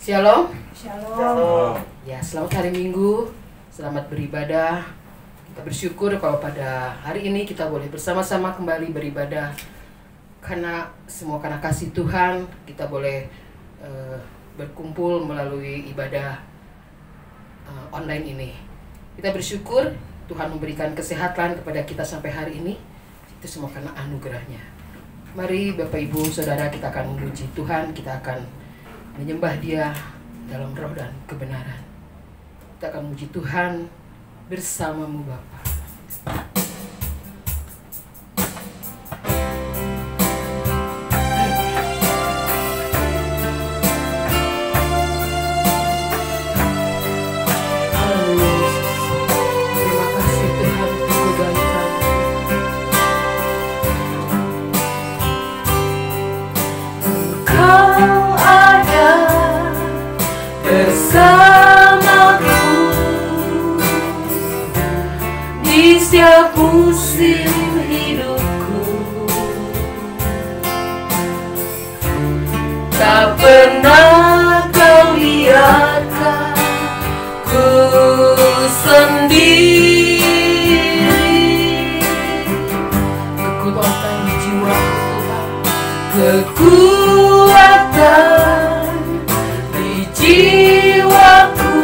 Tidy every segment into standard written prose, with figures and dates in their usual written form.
Shalom. Shalom. Ya, selamat hari Minggu, selamat beribadah. Kita bersyukur kalau pada hari ini kita boleh bersama-sama kembali beribadah. Karena kasih Tuhan, kita boleh berkumpul melalui ibadah online ini. Kita bersyukur Tuhan memberikan kesehatan kepada kita sampai hari ini. Itu semua karena anugerahnya. Mari Bapak Ibu Saudara, kita akan memuji Tuhan, kita akan menyembah Dia dalam roh dan kebenaran. Kita akan memuji Tuhan bersamamu Bapa. Terima kasih Tuhan, kebaikan. Kau ada bersamaku di setiap musim hidupku. Tak pernah kau biarkan ku sendiri. Kekuatan di jiwaku Tuhan, Kekuatan di jiwaku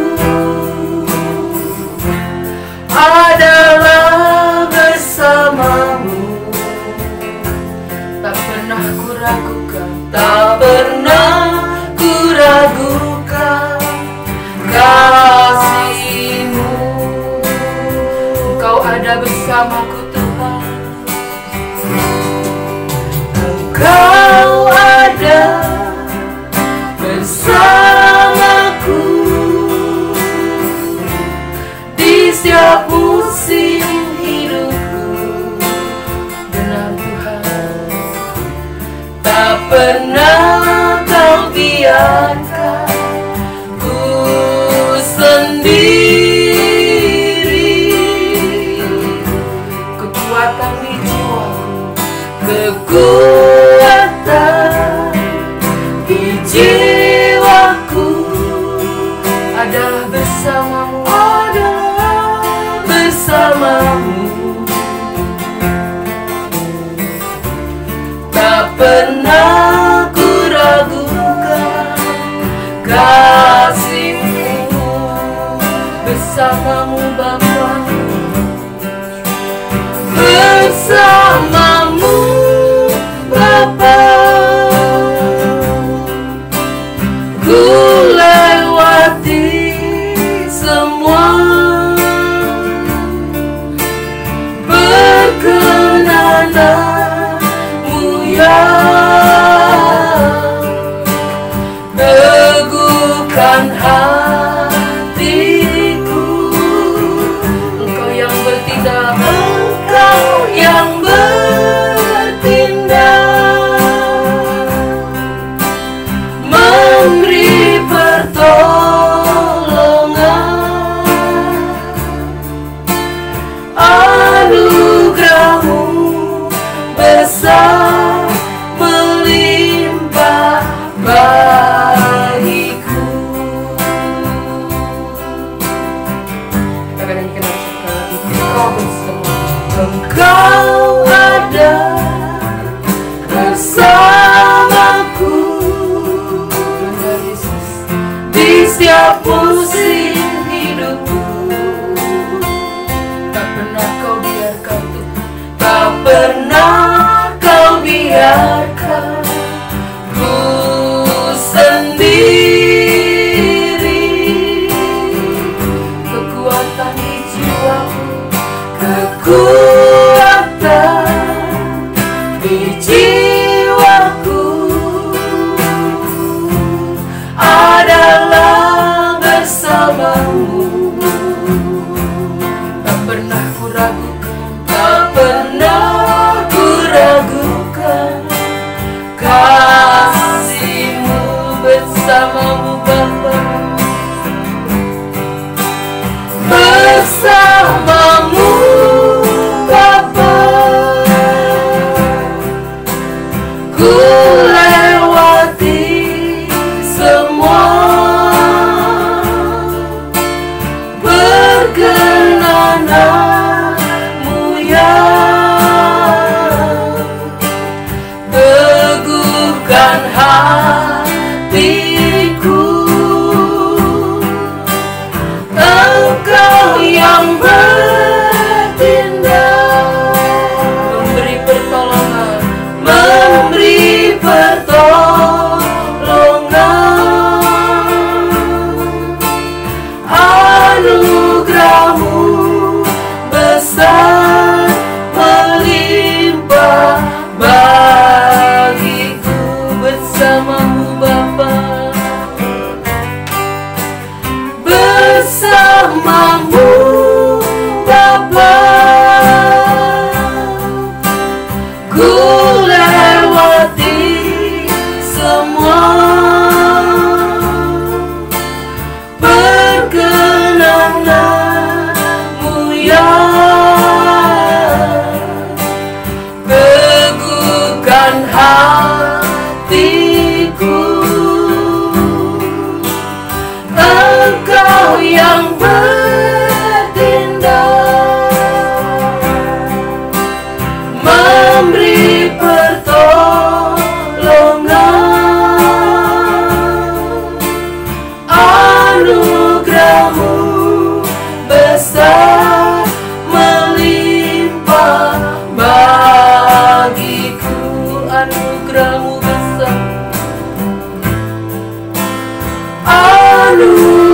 adalah bersamamu. tak pernah ku ragukan. Tak pernah ku ragukan kasih-Mu. Engkau ada bersamaku Tuhan. Engkau ada bersamaku di setiap musim hidupku. Benar Tuhan, Tak pernah kau biarkan ku sendiri. kekuatan di jiwaku, Kekuatan di jiwaku adalah bersamamu. adalah bersamamu. Tak pernah ku ragukan kasih-Mu. Bersamamu Bapa, Bersamamu Bapa, ku lewati semua. Perkenanan-Mu yang teguhkan hatiku. Engkau yang bertindak, Engkau yang bertindak, memberi pertolongan. Anugerah-Mu besar melimpah bagiku. kita akan nyanyikan lagi sekali. Engkau bersama. Engkau ada bersamaku Benar Yesus, di setiap musim hidupku. tak pernah kau biarkan Tuhan. Tak pernah kau biarkan ku sendiri. Kekuatan di jiwaku, Kekuatan di jiwaku adalah bersamamu. tak pernah ku ragukan. Tak pernah ku ragukan kasih-Mu. Bersamamu Bapa, bersamamu Bapa, ku lewati semua.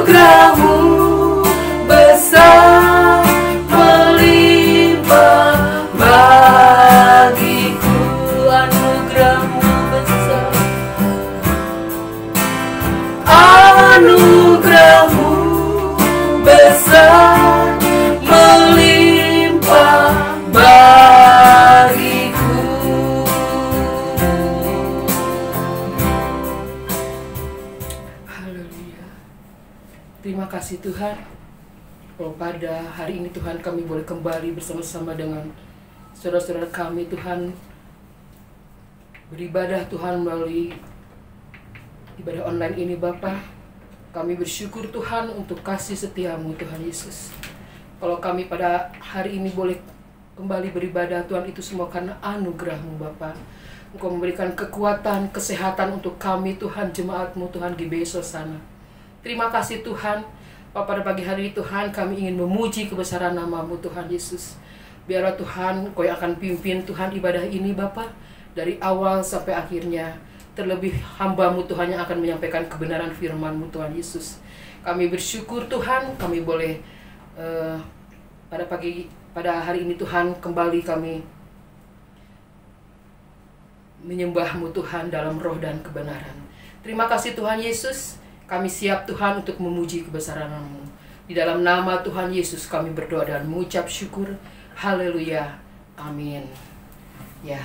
Anugerahmu besar melimpah bagiku. Anugerahmu besar, anugerahmu besar melimpah bagiku. Haleluya. Terima kasih Tuhan. Kalau pada hari ini Tuhan kami boleh kembali bersama-sama dengan saudara-saudara kami Tuhan, beribadah Tuhan melalui ibadah online ini Bapa. Kami bersyukur Tuhan untuk kasih setiamu Tuhan Yesus. Kalau kami pada hari ini boleh kembali beribadah Tuhan, itu semua karena anugerahmu Bapa. Engkau memberikan kekuatan, kesehatan untuk kami Tuhan, jemaatmu Tuhan di besok sana. Terima kasih Tuhan. Pada pagi hari ini Tuhan kami ingin memuji kebesaran namamu Tuhan Yesus. Biarlah Tuhan Kau yang akan pimpin Tuhan ibadah ini Bapa, dari awal sampai akhirnya. Terlebih hamba-Mu Tuhan yang akan menyampaikan kebenaran firman-Mu Tuhan Yesus. Kami bersyukur Tuhan kami boleh pada hari ini Tuhan kembali kami menyembah-Mu Tuhan dalam roh dan kebenaran. Terima kasih Tuhan Yesus. Kami siap Tuhan untuk memuji kebesaran-Mu. Di dalam nama Tuhan Yesus kami berdoa dan mengucap syukur. Haleluya. Amin. Ya.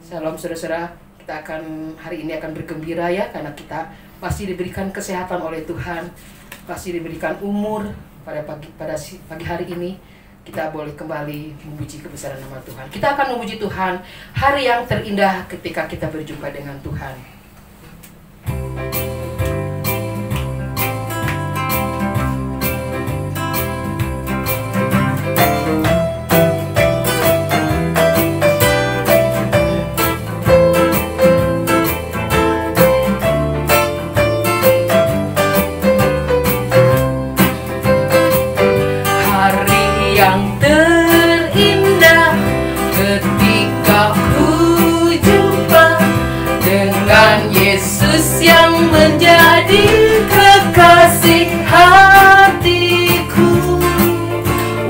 Shalom saudara-saudara. Kita akan hari ini akan bergembira ya, karena kita masih diberikan kesehatan oleh Tuhan, masih diberikan umur pada pagi hari ini. Kita boleh kembali memuji kebesaran nama Tuhan. Kita akan memuji Tuhan hari yang terindah ketika kita berjumpa dengan Tuhan.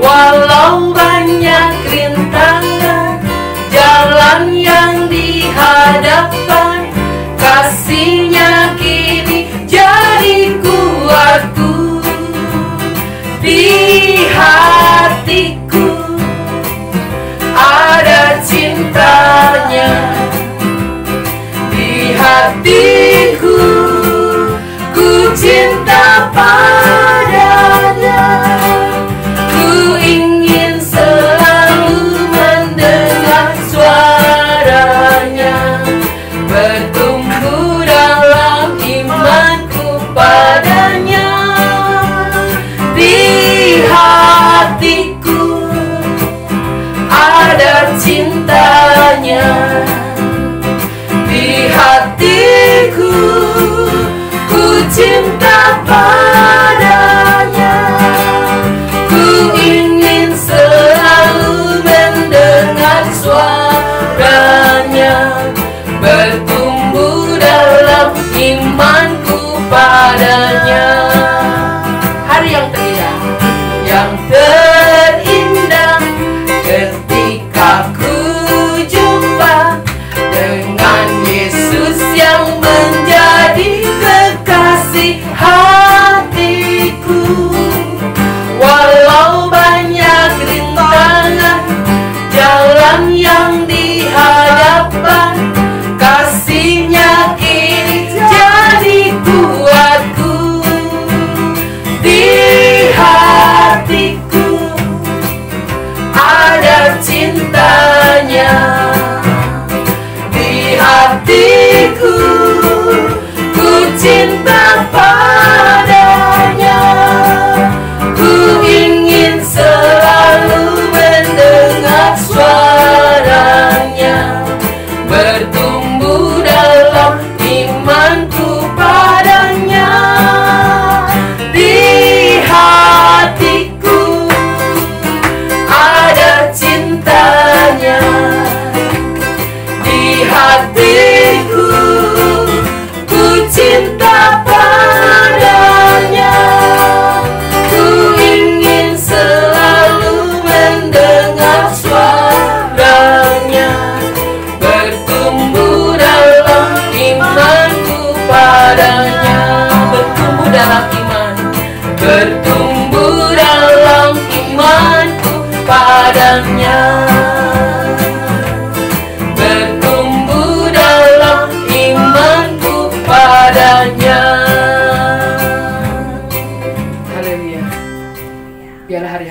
Walau banyak rintangan jalan yang dihadapan, kasih-Nya kini jadi kuatku. Di hatiku ada cinta-Nya, di hatiku ku cinta padanya. Ku ingin selalu mendengar suaranya, bertumbuh dalam imanku padanya. Di hatiku ada cinta-Nya, di hatiku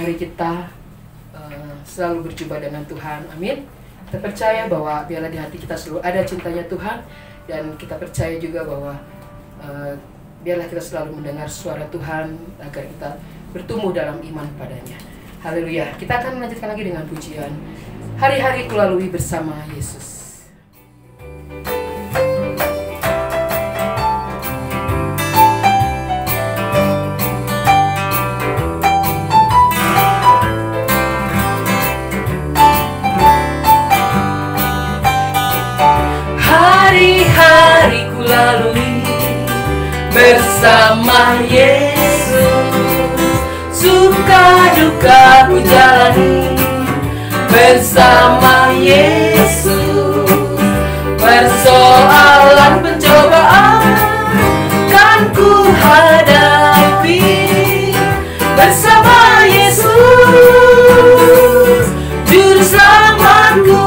hari-hari kita selalu berjumpa dengan Tuhan. Amin. Kita percaya bahwa biarlah di hati kita selalu ada cintanya Tuhan, dan kita percaya juga bahwa biarlah kita selalu mendengar suara Tuhan agar kita bertumbuh dalam iman padanya. Haleluya. Kita akan melanjutkan lagi dengan pujian Hari-hari Kulalui bersama Yesus. Hari-hari kulalui bersama Yesus, suka duka ku jalani bersama Yesus. Persoalan pencobaan kan ku hadapi bersama Yesus, juru selamatku.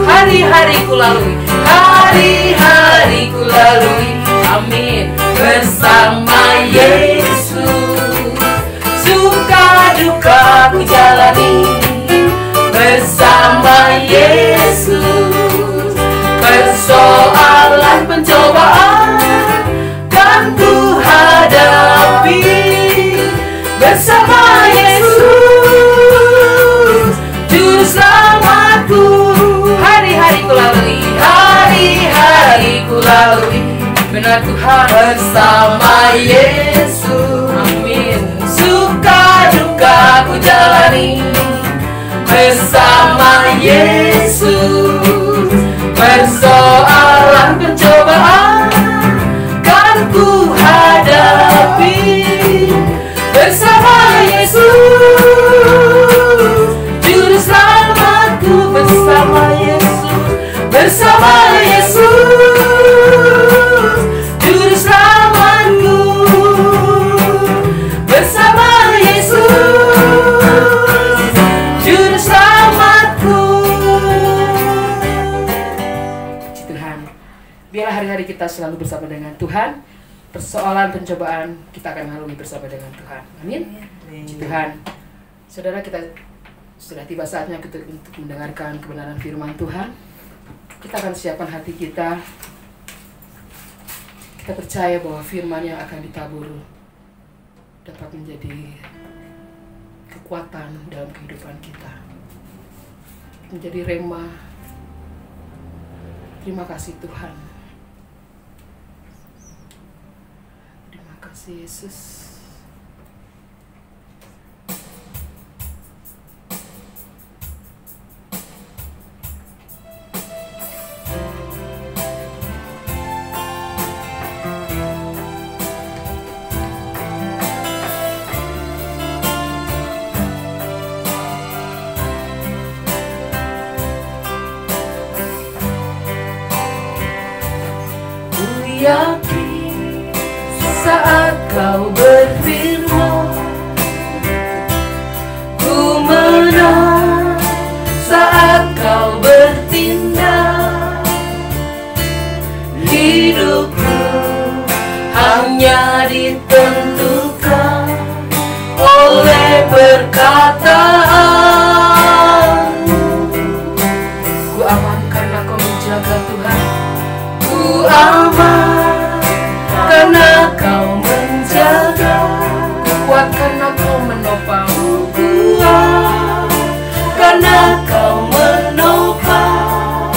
Hari-hari ku lalui, hari-hari ku lalui, amin, bersama Yesus. Suka duka ku jalani bersama Yesus. Persoalan pencobaan kan ku hadapi bersama Yesus, juru selamatku. Hari-hari ku lalui, hari-hari ku lalui, benar Tuhan, bersama Yesus, amin. Suka duka ku jalani bersama Yesus. Persoalan pencobaan kan ku hadapi bersama Yesus, juru selamatku. Bersama Yesus, bersama Yesus, juru selamatku. Bersama Yesus, juru selamatku. Puji Tuhan. Biarlah hari-hari kita selalu bersama dengan Tuhan. Persoalan pencobaan kita akan lalui bersama dengan Tuhan. Amin. Puji Tuhan. Saudara, kita sudah tiba saatnya untuk mendengarkan kebenaran firman Tuhan. Kita akan siapkan hati kita. Kita percaya bahwa firman yang akan ditabur dapat menjadi kekuatan dalam kehidupan kita, menjadi rema. Terima kasih Tuhan. Terima kasih Yesus. Yakin saat kau berfirman, ku menang saat kau bertindak. Hidupku hanya ditentukan oleh perkataan. Ku aman karena kau menjaga Tuhan. Ku aman karena kau menjaga, Kuat karena kau menopang. kuat karena kau menopang.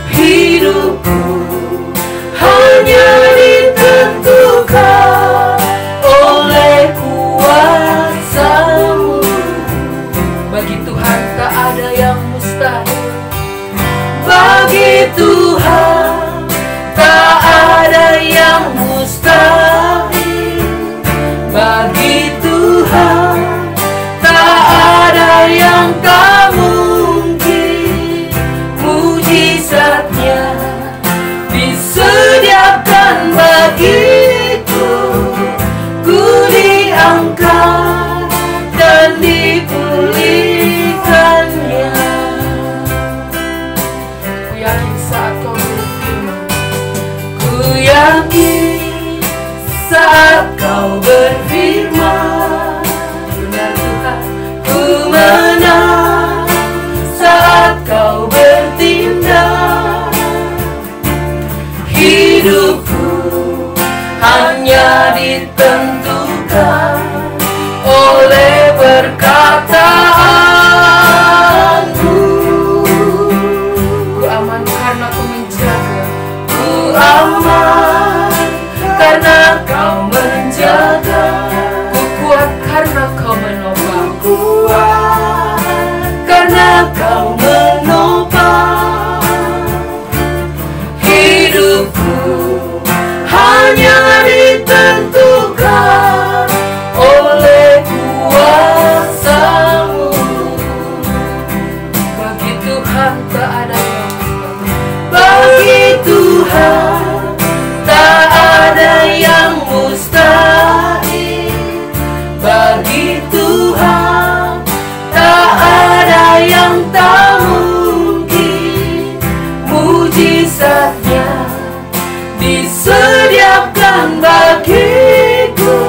Hidupku hanya ditentukan oleh kuasa-Mu. Bagi Tuhan tak ada yang mustahil. Bagi Tuhan tak ada yang mustahil. Bagi Tuhan tak ada yang tak mungkin. Mujizatnya disediakan bagiku. Ku diangkat dan dipulihkannya. Ku yakin saat kau berfirman. Ku yakin saat kau berfirman, Benar ditentukan oleh perkataanmu. Ku aman karena ku menjaga. Ku aman karena kau menjaga. Ku kuat karena kau menopang. Kuat karena kau menopang. Hidupku hanya ditentukan oleh kuasa-Mu. Bagi Tuhan tak ada yang Bagi Tuhan tak ada yang mustahil. Bagi Tuhan tak ada yang tak mungkin. Mujizatnya disediakan bagiku.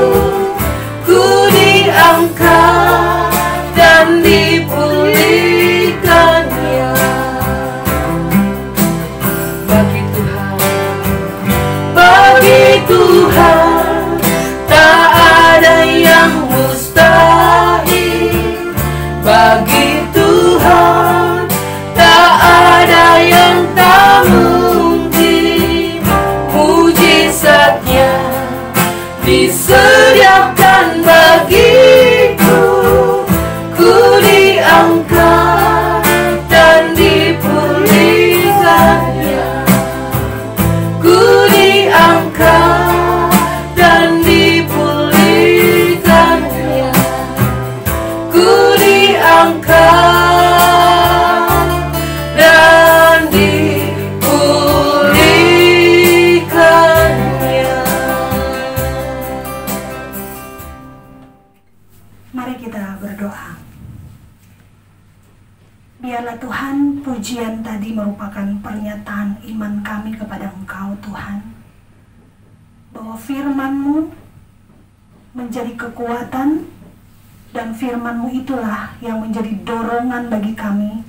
Ku diangkat dan dipulihkannya. bagi Tuhan. Bagi Tuhan tak ada yang mustahil. Bagi Tuhan tak ada yang tak mungkin. Mujizatnya disediakan bagiku. Ku diangkat dan dipulihkannya. Ku diangkat dan dipulihkannya. Ku diangkat dan dipulihkannya. Mari kita berdoa. Biarlah Tuhan, pujian tadi merupakan pernyataan iman kami kepada Engkau Tuhan, bahwa firman-Mu menjadi kekuatan, dan firman-Mu itulah yang menjadi dorongan bagi kami,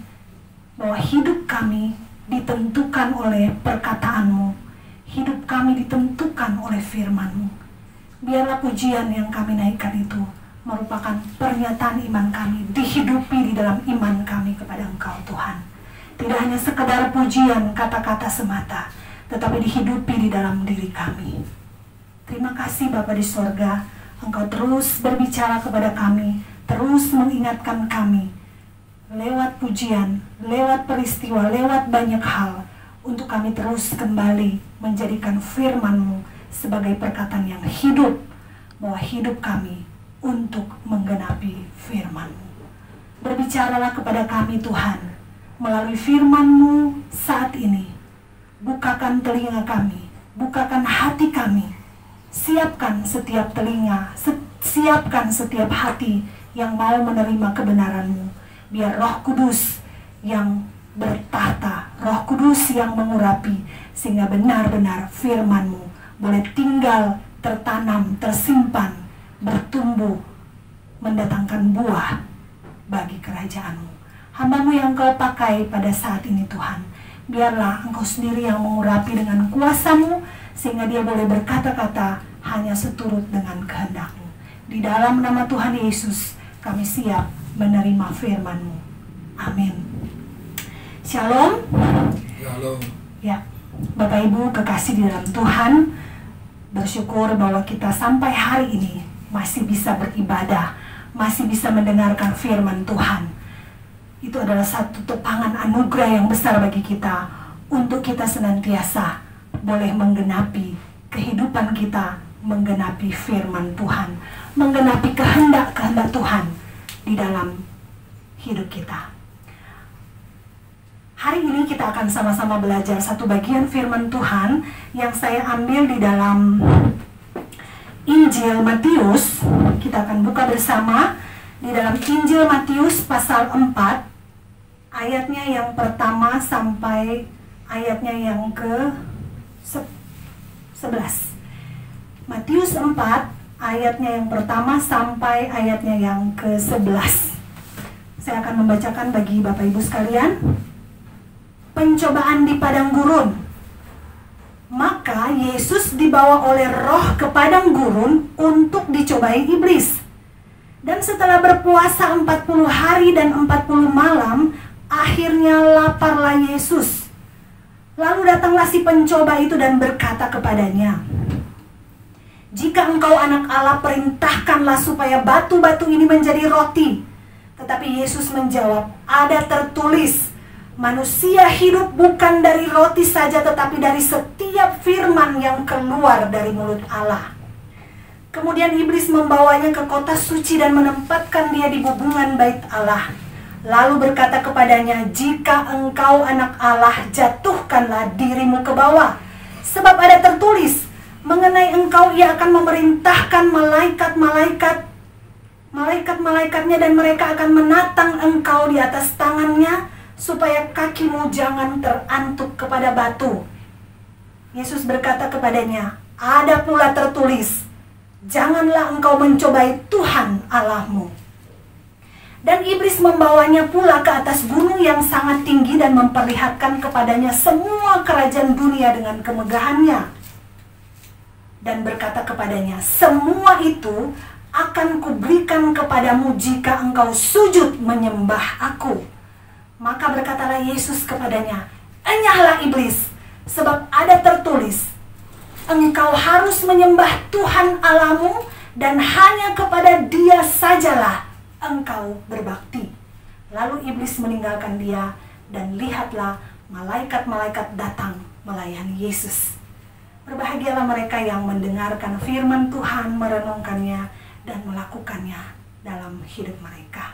bahwa hidup kami ditentukan oleh perkataan-Mu, hidup kami ditentukan oleh firman-Mu. Biarlah pujian yang kami naikkan itu merupakan pernyataan iman kami, dihidupi di dalam iman kami kepada Engkau Tuhan. Tidak hanya sekedar pujian kata-kata semata, tetapi dihidupi di dalam diri kami. Terima kasih Bapa di sorga, Engkau terus berbicara kepada kami, terus mengingatkan kami, lewat pujian, lewat peristiwa, lewat banyak hal, untuk kami terus kembali menjadikan firman-Mu sebagai perkataan yang hidup, bahwa hidup kami untuk menggenapi firman-Mu. Berbicaralah kepada kami Tuhan, melalui firman-Mu saat ini. Bukakan telinga kami, bukakan hati kami, siapkan setiap telinga, siapkan setiap hati yang mau menerima kebenaran-Mu. Biar Roh Kudus yang bertahta, Roh Kudus yang mengurapi, sehingga benar-benar firman-Mu boleh tinggal, tertanam, tersimpan, bertumbuh, mendatangkan buah bagi kerajaan-Mu. Hamba-Mu yang Kau pakai pada saat ini Tuhan, biarlah Engkau sendiri yang mengurapi dengan kuasa-Mu, sehingga dia boleh berkata-kata hanya seturut dengan kehendak-Mu. Di dalam nama Tuhan Yesus, kami siap menerima firman-Mu. Amin. Shalom. Shalom. Ya, Bapak Ibu kekasih di dalam Tuhan, bersyukur bahwa kita sampai hari ini masih bisa beribadah, masih bisa mendengarkan firman Tuhan. Itu adalah satu topangan anugerah yang besar bagi kita, untuk kita senantiasa boleh menggenapi kehidupan kita, menggenapi firman Tuhan, menggenapi kehendak-kehendak Tuhan di dalam hidup kita. Hari ini kita akan sama-sama belajar satu bagian firman Tuhan yang saya ambil di dalam Injil Matius. Kita akan buka bersama di dalam Injil Matius pasal 4, ayatnya yang pertama sampai ayatnya yang ke-11. Matius 4, ayatnya yang pertama sampai ayatnya yang ke-11. Saya akan membacakan bagi Bapak Ibu sekalian. Pencobaan di padang gurun. Maka Yesus dibawa oleh Roh ke padang gurun untuk dicobai iblis. Dan setelah berpuasa 40 hari dan 40 malam, akhirnya laparlah Yesus. Lalu datanglah si pencoba itu dan berkata kepadanya, "Jika engkau anak Allah, perintahkanlah supaya batu-batu ini menjadi roti." Tetapi Yesus menjawab, "Ada tertulis, manusia hidup bukan dari roti saja, tetapi dari setiap firman yang keluar dari mulut Allah." Kemudian iblis membawanya ke kota suci dan menempatkan dia di bubungan bait Allah. Lalu berkata kepadanya, "Jika engkau anak Allah, jatuhkanlah dirimu ke bawah. Sebab ada tertulis, mengenai engkau ia akan memerintahkan malaikat-malaikatnya dan mereka akan menatang engkau di atas tangannya, supaya kakimu jangan terantuk kepada batu." Yesus berkata kepadanya, "Ada pula tertulis, janganlah engkau mencobai Tuhan Allahmu." Dan iblis membawanya pula ke atas gunung yang sangat tinggi dan memperlihatkan kepadanya semua kerajaan dunia dengan kemegahannya. Dan berkata kepadanya, "Semua itu akan kuberikan kepadamu jika engkau sujud menyembah aku." Maka berkatalah Yesus kepadanya, "Enyahlah iblis, sebab ada tertulis, engkau harus menyembah Tuhan Allahmu dan hanya kepada Dia sajalah engkau berbakti." Lalu iblis meninggalkan dia, dan lihatlah malaikat-malaikat datang melayani Yesus. Berbahagialah mereka yang mendengarkan firman Tuhan, merenungkannya, dan melakukannya dalam hidup mereka.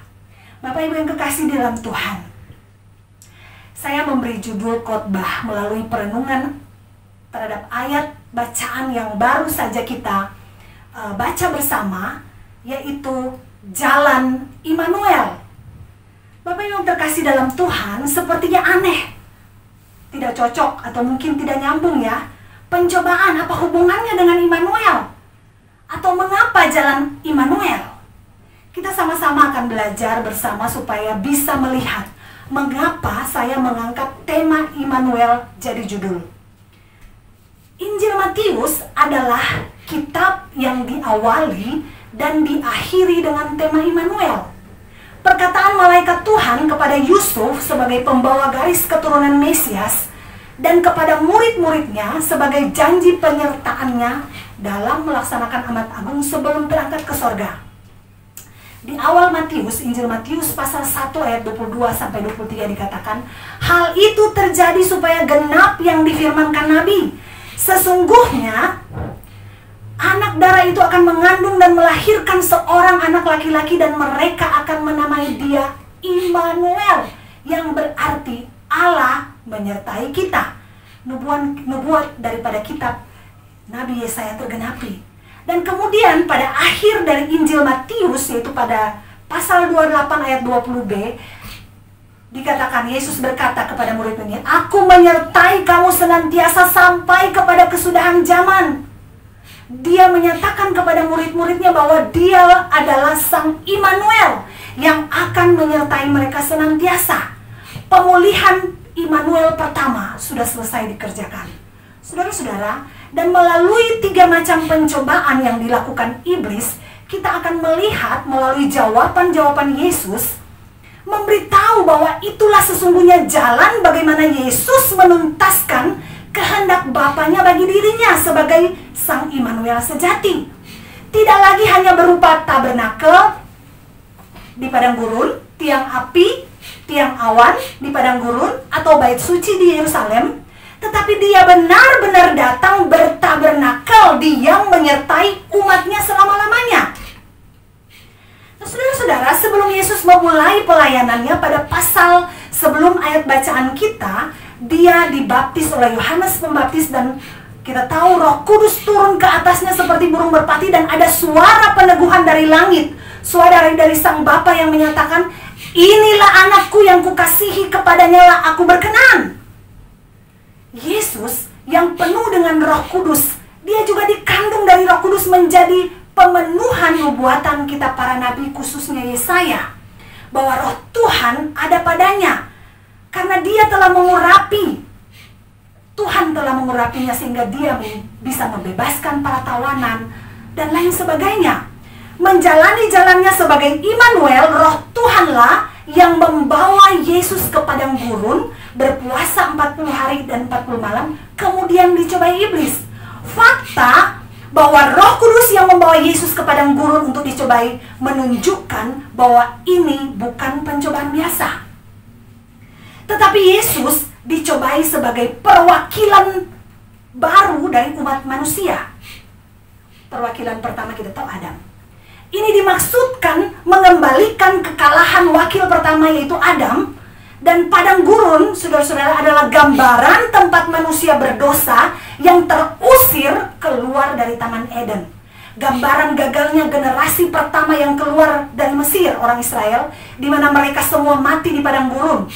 Bapak Ibu yang kekasih dalam Tuhan, saya memberi judul khotbah melalui perenungan terhadap ayat bacaan yang baru saja kita baca bersama, yaitu Jalan Immanuel. Bapak Ibu yang terkasih dalam Tuhan, sepertinya aneh, tidak cocok, atau mungkin tidak nyambung ya. Pencobaan, apa hubungannya dengan Immanuel? Atau mengapa Jalan Immanuel? Kita sama-sama akan belajar bersama supaya bisa melihat mengapa saya mengangkat tema Immanuel jadi judul. Injil Matius adalah kitab yang diawali dan diakhiri dengan tema Immanuel. Perkataan malaikat Tuhan kepada Yusuf sebagai pembawa garis keturunan Mesias dan kepada murid-muridnya sebagai janji penyertaannya dalam melaksanakan amat agung sebelum terangkat ke sorga. Di awal Matius, Injil Matius pasal 1 ayat 22-23 dikatakan, "Hal itu terjadi supaya genap yang difirmankan Nabi. Sesungguhnya anak darah itu akan mengandung dan melahirkan seorang anak laki-laki, dan mereka akan menamai dia Immanuel," yang berarti Allah menyertai kita. Nubuat daripada kitab Nabi Yesaya tergenapi. Dan kemudian pada akhir dari Injil Matius, yaitu pada pasal 28 ayat 20b, dikatakan Yesus berkata kepada murid-muridnya, "Aku menyertai kamu senantiasa sampai kepada kesudahan zaman." Dia menyatakan kepada murid-muridnya bahwa dia adalah Sang Immanuel yang akan menyertai mereka senantiasa. Pemulihan Immanuel pertama sudah selesai dikerjakan. Saudara-saudara, dan melalui 3 macam pencobaan yang dilakukan iblis, kita akan melihat melalui jawaban-jawaban Yesus, memberitahu bahwa itulah sesungguhnya jalan bagaimana Yesus menuntaskan kehendak Bapanya bagi dirinya sebagai Sang Immanuel sejati. Tidak lagi hanya berupa tabernakel di padang gurun, tiang api, tiang awan di padang gurun, atau bait suci di Yerusalem, tetapi dia benar-benar datang bertabernakel, dia menyertai umatnya selama-lamanya. Nah, saudara-saudara, sebelum Yesus memulai pelayanannya pada pasal sebelum ayat bacaan kita, dia dibaptis oleh Yohanes Pembaptis, dan kita tahu Roh Kudus turun ke atasnya seperti burung merpati, dan ada suara peneguhan dari langit, suara dari Sang Bapa yang menyatakan, "Inilah anakku yang kukasihi, kepadanya lah aku berkenan." Yesus yang penuh dengan Roh Kudus, dia juga dikandung dari Roh Kudus menjadi pemenuhan nubuatan kita para nabi, khususnya Yesaya, bahwa Roh Tuhan ada padanya karena dia telah mengurapi Tuhan telah mengurapinya sehingga dia bisa membebaskan para tawanan dan lain sebagainya. Menjalani jalannya sebagai Immanuel, Roh Tuhanlah yang membawa Yesus ke padang gurun, berpuasa 40 hari dan 40 malam, kemudian dicobai iblis. Fakta bahwa Roh Kudus yang membawa Yesus ke padang gurun untuk dicobai menunjukkan bahwa ini bukan pencobaan biasa. Tetapi Yesus dicobai sebagai perwakilan baru dari umat manusia. Perwakilan pertama kita tahu Adam. Ini dimaksudkan mengembalikan kekalahan wakil pertama yaitu Adam. Dan padang gurun, saudara-saudara, adalah gambaran tempat manusia berdosa yang terusir keluar dari Taman Eden. Gambaran gagalnya generasi pertama yang keluar dari Mesir, orang Israel, di mana mereka semua mati di padang gurun.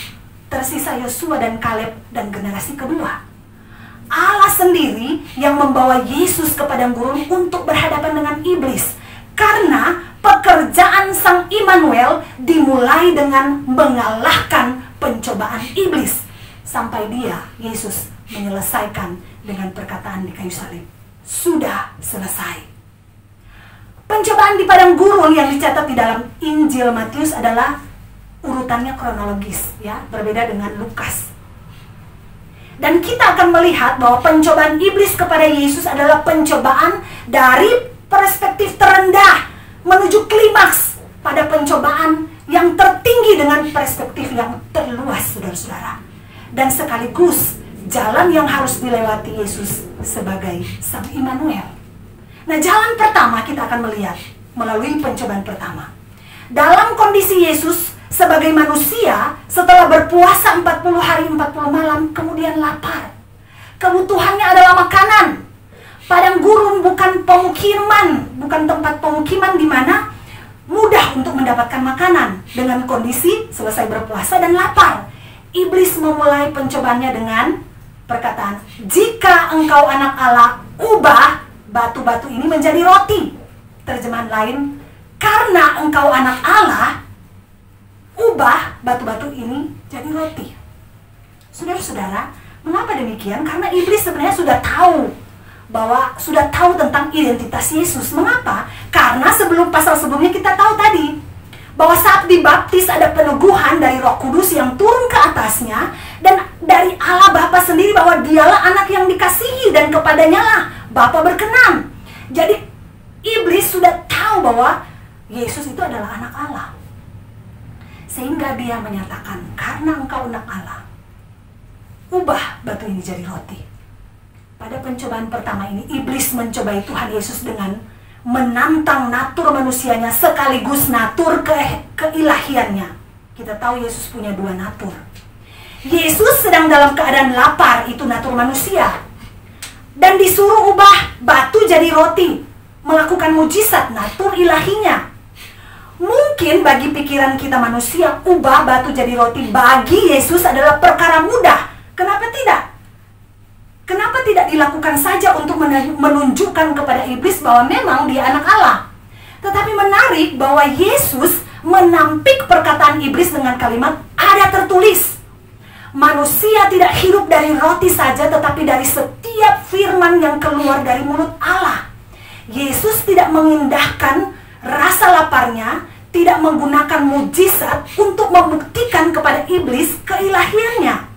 Tersisa Yosua dan Kaleb dan generasi kedua. Allah sendiri yang membawa Yesus ke padang gurun untuk berhadapan dengan iblis. Karena pekerjaan Sang Immanuel dimulai dengan mengalahkan pencobaan iblis. Sampai dia, Yesus, menyelesaikan dengan perkataan di kayu salib. Sudah selesai. Pencobaan di padang gurun yang dicatat di dalam Injil Matius adalah urutannya kronologis, ya, berbeda dengan Lukas. Dan kita akan melihat bahwa pencobaan iblis kepada Yesus adalah pencobaan dari perspektif terendah menuju klimaks pada pencobaan yang tertinggi dengan perspektif yang terluas, saudara-saudara. Dan sekaligus jalan yang harus dilewati Yesus sebagai Sang Immanuel. Nah, jalan pertama kita akan melihat melalui pencobaan pertama. Dalam kondisi Yesus sebagai manusia, setelah berpuasa 40 hari 40 malam, kemudian lapar. Kebutuhannya adalah makanan. Padang gurun bukan pemukiman, bukan tempat pemukiman di mana mudah untuk mendapatkan makanan. Dengan kondisi selesai berpuasa dan lapar, iblis memulai pencobaannya dengan perkataan, "Jika engkau anak Allah, ubah batu-batu ini menjadi roti." Terjemahan lain, "Karena engkau anak Allah, ubah batu-batu ini jadi roti." Saudara-saudara, mengapa demikian? Karena iblis sebenarnya sudah tahu tentang identitas Yesus. Mengapa? Karena pasal sebelumnya kita tahu tadi bahwa saat dibaptis ada peneguhan dari Roh Kudus yang turun ke atasnya dan dari Allah Bapa sendiri bahwa dialah anak yang dikasihi dan kepadanya lah Bapa berkenan. Jadi iblis sudah tahu bahwa Yesus itu adalah anak Allah. Sehingga dia menyatakan, "Karena engkau anak Allah, ubah batu ini jadi roti." Pada pencobaan pertama ini, iblis mencobai Tuhan Yesus dengan menantang natur manusianya sekaligus natur keilahiannya. Kita tahu Yesus punya dua natur. Yesus sedang dalam keadaan lapar, itu natur manusia. Dan disuruh ubah batu jadi roti, melakukan mujizat natur ilahinya. Mungkin bagi pikiran kita manusia, ubah batu jadi roti bagi Yesus adalah perkara mudah. Kenapa tidak? Kenapa tidak dilakukan saja untuk menunjukkan kepada iblis bahwa memang dia anak Allah? Tetapi menarik bahwa Yesus menampik perkataan iblis dengan kalimat, "Ada tertulis, manusia tidak hidup dari roti saja, tetapi dari setiap firman yang keluar dari mulut Allah." Yesus tidak mengindahkan rasa laparnya, tidak menggunakan mujizat untuk membuktikan kepada iblis keilahiannya.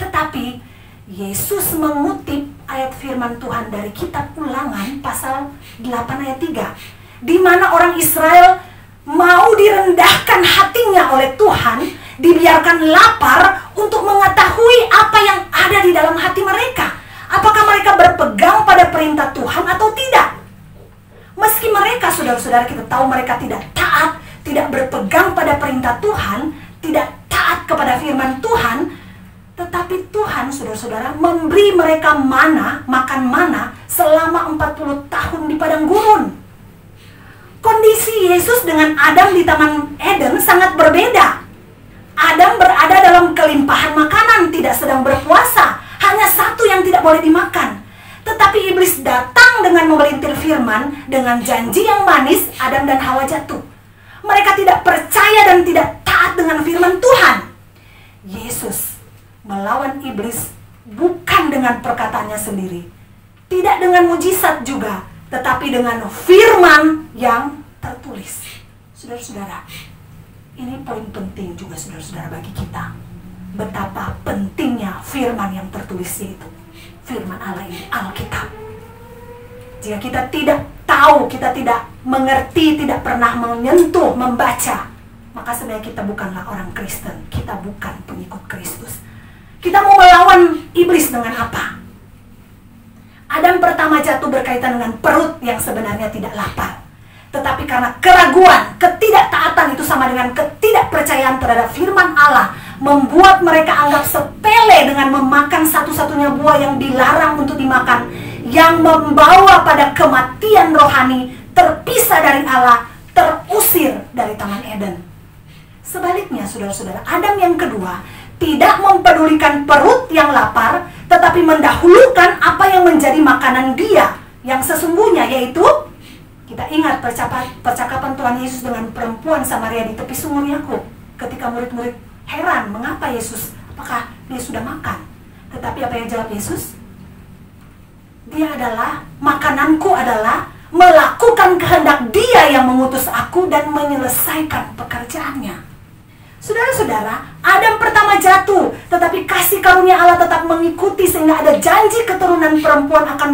Tetapi Yesus mengutip ayat firman Tuhan dari kitab Ulangan pasal 8 ayat 3, di mana orang Israel mau direndahkan hatinya oleh Tuhan, dibiarkan lapar untuk mengetahui apa yang ada di dalam hati mereka. Apakah mereka berpegang pada perintah Tuhan atau tidak? Meski mereka, saudara-saudara, kita tahu mereka tidak taat, tidak berpegang pada perintah Tuhan, tidak taat kepada firman Tuhan, tetapi Tuhan, saudara-saudara, memberi mereka makan mana selama 40 tahun di padang gurun. Kondisi Yesus dengan Adam di Taman Eden sangat berbeda. Adam berada dalam kelimpahan makanan, tidak sedang berpuasa. Hanya satu yang tidak boleh dimakan. Tetapi iblis datang dengan memelintir firman, dengan janji yang manis, Adam dan Hawa jatuh. Mereka tidak percaya dan tidak taat dengan firman Tuhan. Yesus melawan iblis bukan dengan perkataannya sendiri, tidak dengan mujizat juga, tetapi dengan firman yang tertulis. Saudara-saudara, ini poin penting juga saudara-saudara bagi kita. Betapa pentingnya firman yang tertulis, yaitu firman Allah ini, Alkitab. Jika kita tidak tahu, kita tidak mengerti, tidak pernah menyentuh, membaca, maka sebenarnya kita bukanlah orang Kristen. Kita bukan pengikut Kristus. Kita mau melawan iblis dengan apa? Adam pertama jatuh berkaitan dengan perut yang sebenarnya tidak lapar. Tetapi karena keraguan, ketidaktaatan itu sama dengan ketidakpercayaan terhadap firman Allah, membuat mereka anggap sepele dengan memakan satu-satunya buah yang dilarang untuk dimakan, yang membawa pada kematian rohani, terpisah dari Allah, terusir dari Taman Eden. Sebaliknya saudara-saudara, Adam yang kedua tidak mempedulikan perut yang lapar, tetapi mendahulukan apa yang menjadi makanan dia yang sesungguhnya, yaitu kita ingat percakapan Tuhan Yesus dengan perempuan Samaria di tepi sumur Yakub, ketika murid-murid heran mengapa Yesus, apakah dia sudah makan? Tetapi apa yang jawab Yesus? Dia adalah, makananku adalah melakukan kehendak Dia yang mengutus aku dan menyelesaikan pekerjaannya. Saudara-saudara, Adam pertama jatuh, tetapi kasih karunia Allah tetap mengikuti sehingga ada janji keturunan perempuan akan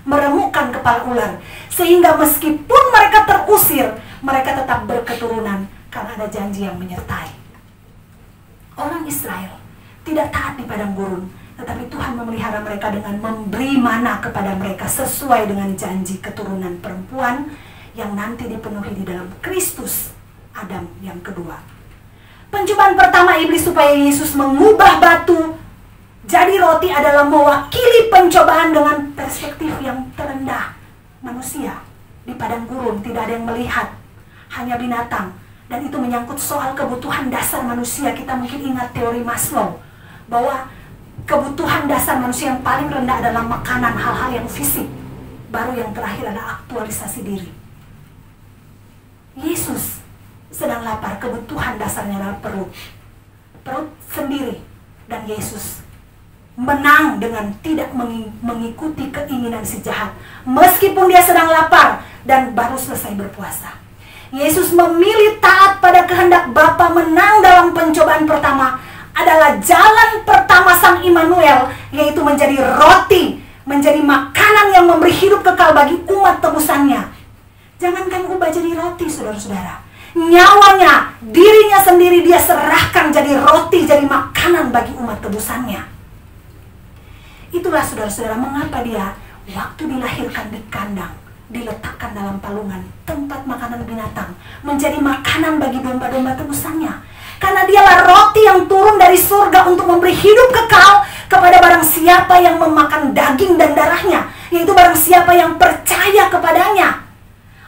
meremukkan kepala ular. Sehingga meskipun mereka terusir, mereka tetap berketurunan karena ada janji yang menyertai. Orang Israel tidak taat di padang gurun, tetapi Tuhan memelihara mereka dengan memberi mana kepada mereka sesuai dengan janji keturunan perempuan yang nanti dipenuhi di dalam Kristus, Adam yang kedua. Pencobaan pertama iblis supaya Yesus mengubah batu jadi roti adalah mewakili pencobaan dengan perspektif yang terendah. Manusia di padang gurun tidak ada yang melihat, hanya binatang. Dan itu menyangkut soal kebutuhan dasar manusia. Kita mungkin ingat teori Maslow, bahwa kebutuhan dasar manusia yang paling rendah adalah makanan, hal-hal yang fisik. Baru yang terakhir adalah aktualisasi diri. Yesus sedang lapar, kebutuhan dasarnya adalah perut sendiri. Dan Yesus menang dengan tidak mengikuti keinginan si jahat, meskipun dia sedang lapar dan baru selesai berpuasa. Yesus memilih taat pada kehendak Bapa, menang dalam pencobaan pertama adalah jalan pertama Sang Immanuel, yaitu menjadi roti, menjadi makanan yang memberi hidup kekal bagi umat tebusannya. Jangankan ubah jadi roti, saudara-saudara, nyawanya, dirinya sendiri dia serahkan jadi roti, jadi makanan bagi umat tebusannya. Itulah saudara-saudara mengapa dia waktu dilahirkan di kandang, diletakkan dalam palungan, tempat makanan binatang, menjadi makanan bagi domba-domba tebusannya. Karena dialah roti yang turun dari surga untuk memberi hidup kekal kepada barang siapa yang memakan daging dan darahnya, yaitu barang siapa yang percaya kepadanya.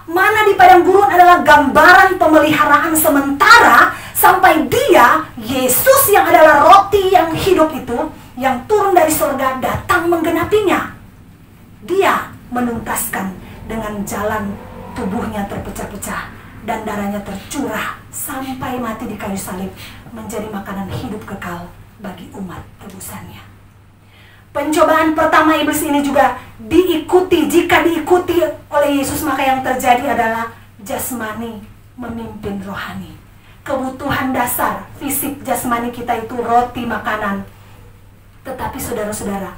Mana di padang gurun adalah gambaran pemeliharaan sementara sampai dia, Yesus yang adalah roti yang hidup itu, yang turun dari surga datang menggenapinya. Dia menuntaskan dengan jalan tubuhnya terpecah-pecah dan darahnya tercurah sampai mati di kayu salib, menjadi makanan hidup kekal bagi umat tebusannya. Pencobaan pertama iblis ini juga diikuti, jika diikuti oleh Yesus, maka yang terjadi adalah jasmani memimpin rohani. Kebutuhan dasar fisik jasmani kita itu roti, makanan. Tetapi saudara-saudara,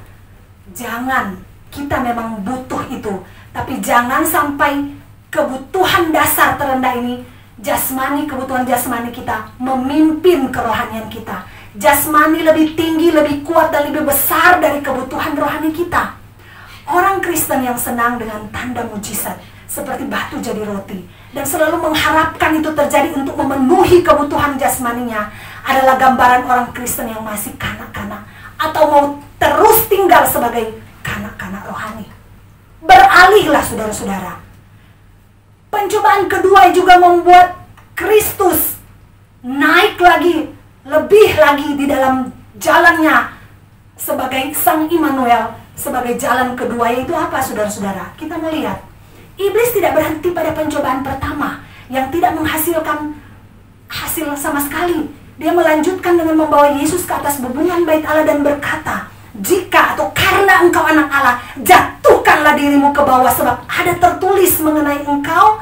jangan, kita memang butuh itu, tapi jangan sampai kebutuhan dasar terendah ini, jasmani, kebutuhan jasmani kita memimpin kerohanian kita. Jasmani lebih tinggi, lebih kuat, dan lebih besar dari kebutuhan rohani kita. Orang Kristen yang senang dengan tanda mujizat seperti batu jadi roti dan selalu mengharapkan itu terjadi untuk memenuhi kebutuhan jasmaninya adalah gambaran orang Kristen yang masih kanak-kanak atau mau terus tinggal sebagai kanak-kanak rohani. Beralihlah saudara-saudara. Pencobaan kedua juga membuat Kristus naik lagi, lebih lagi di dalam jalannya sebagai Sang Immanuel, sebagai jalan kedua, yaitu apa saudara-saudara? Kita melihat iblis tidak berhenti pada pencobaan pertama yang tidak menghasilkan hasil sama sekali. Dia melanjutkan dengan membawa Yesus ke atas bebungan bait Allah dan berkata, jika atau karena engkau anak Allah, jatuhkanlah dirimu ke bawah, sebab ada tertulis mengenai engkau,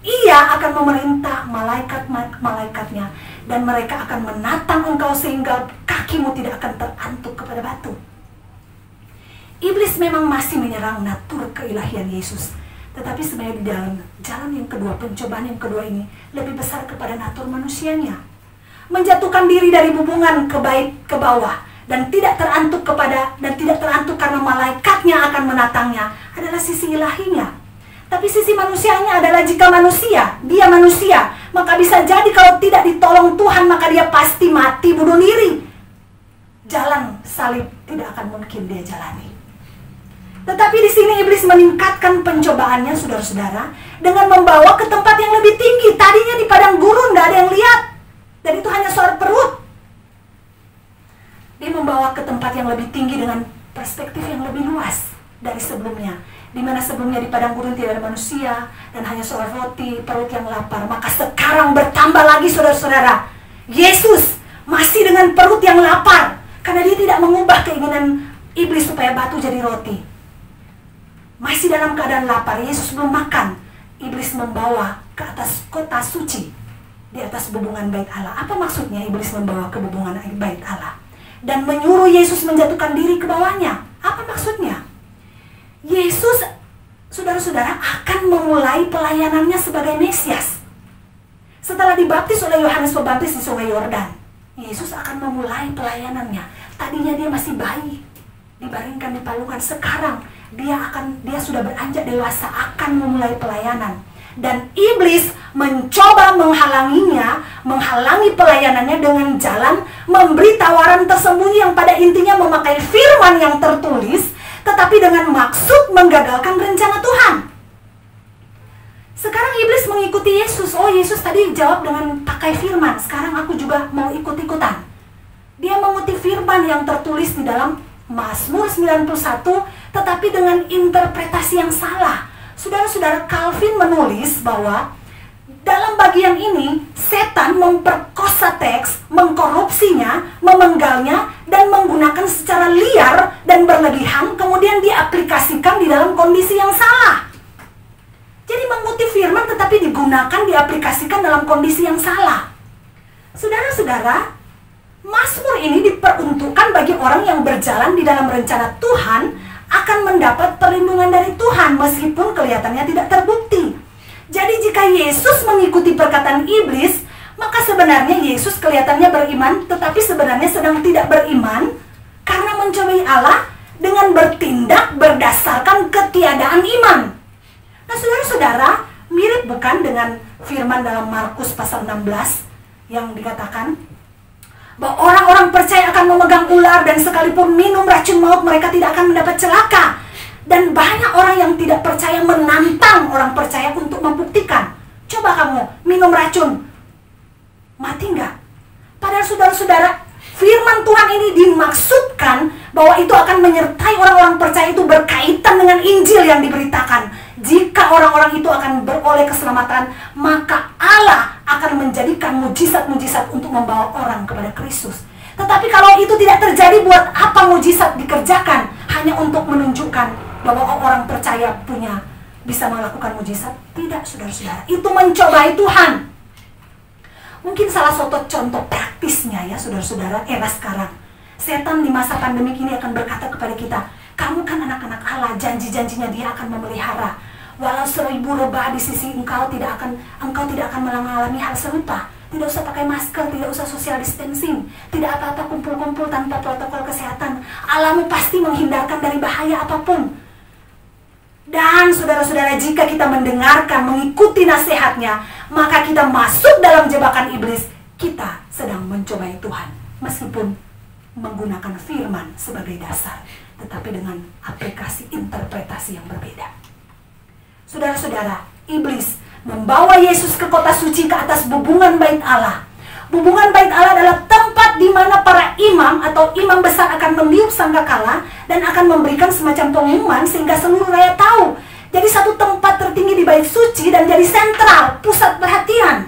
ia akan memerintah malaikat-malaikatnya, dan mereka akan menatang engkau sehingga kakimu tidak akan terantuk kepada batu. Iblis memang masih menyerang natur keilahian Yesus, tetapi sebenarnya di dalam jalan yang kedua, pencobaan yang kedua ini lebih besar kepada natur manusianya. Menjatuhkan diri dari hubungan ke bawah dan tidak terantuk karena malaikatnya akan menatangnya adalah sisi ilahinya. Tapi sisi manusianya adalah jika dia manusia, maka bisa jadi kalau tidak ditolong Tuhan maka dia pasti mati bunuh diri. Jalan salib tidak akan mungkin dia jalani. Tetapi di sini iblis meningkatkan pencobaannya, saudara-saudara, dengan membawa ke tempat yang lebih tinggi. Tadinya di padang gurun nggak ada yang lihat, dan itu hanya suara perut. Dia membawa ke tempat yang lebih tinggi dengan perspektif yang lebih luas dari sebelumnya, di mana sebelumnya di padang gurun tidak ada manusia dan hanya suara roti, perut yang lapar. Maka sekarang bertambah lagi, saudara-saudara, Yesus masih dengan perut yang lapar, karena dia tidak mengubah keinginan iblis supaya batu jadi roti. Masih dalam keadaan lapar, Yesus belum makan. Iblis membawa ke atas kota suci, di atas bubungan bait Allah. Apa maksudnya iblis membawa ke bubungan bait Allah? Dan menyuruh Yesus menjatuhkan diri ke bawahnya. Apa maksudnya? Yesus, saudara-saudara, akan memulai pelayanannya sebagai Mesias. Setelah dibaptis oleh Yohanes Pembaptis di Sungai Yordan, Yesus akan memulai pelayanannya. Tadinya dia masih bayi, dibaringkan di palungan. Sekarang dia sudah beranjak dewasa, akan memulai pelayanan. Dan iblis mencoba menghalangi pelayanannya dengan jalan memberi tawaran tersembunyi yang pada intinya memakai firman yang tertulis, tetapi dengan maksud menggagalkan rencana Tuhan. Sekarang iblis mengikuti Yesus. Oh, Yesus tadi jawab dengan pakai firman, sekarang aku juga mau ikut-ikutan. Dia mengutip firman yang tertulis di dalam Mazmur 91, tetapi dengan interpretasi yang salah. Saudara-saudara, Calvin menulis bahwa dalam bagian ini setan memperkosa teks, mengkorupsinya, memenggalnya, dan menggunakan secara liar dan berlebihan, kemudian diaplikasikan di dalam kondisi yang salah. Jadi mengutip firman tetapi digunakan, diaplikasikan dalam kondisi yang salah. Saudara-saudara, Mazmur ini diperuntukkan bagi orang yang berjalan di dalam rencana Tuhan, akan mendapat perlindungan dari Tuhan meskipun kelihatannya tidak terbukti. Jadi jika Yesus mengikuti perkataan iblis, maka sebenarnya Yesus kelihatannya beriman, tetapi sebenarnya sedang tidak beriman karena mencobai Allah dengan bertindak berdasarkan ketiadaan iman. Nah, saudara-saudara, mirip bukan dengan firman dalam Markus pasal 16 yang dikatakan bahwa orang-orang percaya akan memegang ular dan sekalipun minum racun maut mereka tidak akan mendapat celaka. Dan banyak orang yang tidak percaya menantang orang percaya untuk membuktikan. Coba kamu minum racun, mati nggak? Padahal saudara-saudara, firman Tuhan ini dimaksudkan bahwa itu akan menyertai orang-orang percaya, itu berkaitan dengan Injil yang diberitakan. Jika orang-orang itu akan beroleh keselamatan, maka Allah akan menjadikan mujizat-mujizat untuk membawa orang kepada Kristus. Tetapi kalau itu tidak terjadi, buat apa mujizat dikerjakan? Hanya untuk menunjukkan bahwa orang percaya bisa melakukan mujizat? Tidak, saudara-saudara. Itu mencobai Tuhan. Mungkin salah satu contoh praktisnya ya, saudara-saudara, era sekarang. Setan di masa pandemi ini akan berkata kepada kita, kamu kan anak-anak Allah, janji-janjinya dia akan memelihara. Walau 1000 rebah di sisi engkau tidak akan mengalami hal serupa. Tidak usah pakai masker, tidak usah social distancing, tidak apa-apa kumpul-kumpul tanpa protokol kesehatan. Allahmu pasti menghindarkan dari bahaya apapun. Dan saudara-saudara, jika kita mendengarkan, mengikuti nasihatnya, maka kita masuk dalam jebakan iblis. Kita sedang mencobai Tuhan, meskipun menggunakan firman sebagai dasar, tetapi dengan aplikasi interpretasi yang berbeda. Saudara-saudara, iblis membawa Yesus ke kota suci, ke atas bubungan bait Allah. Bubungan bait Allah adalah tempat di mana para imam atau imam besar akan meniup sangkakala dan akan memberikan semacam pengumuman sehingga seluruh rakyat tahu. Jadi satu tempat tertinggi di bait suci dan jadi sentral, pusat perhatian.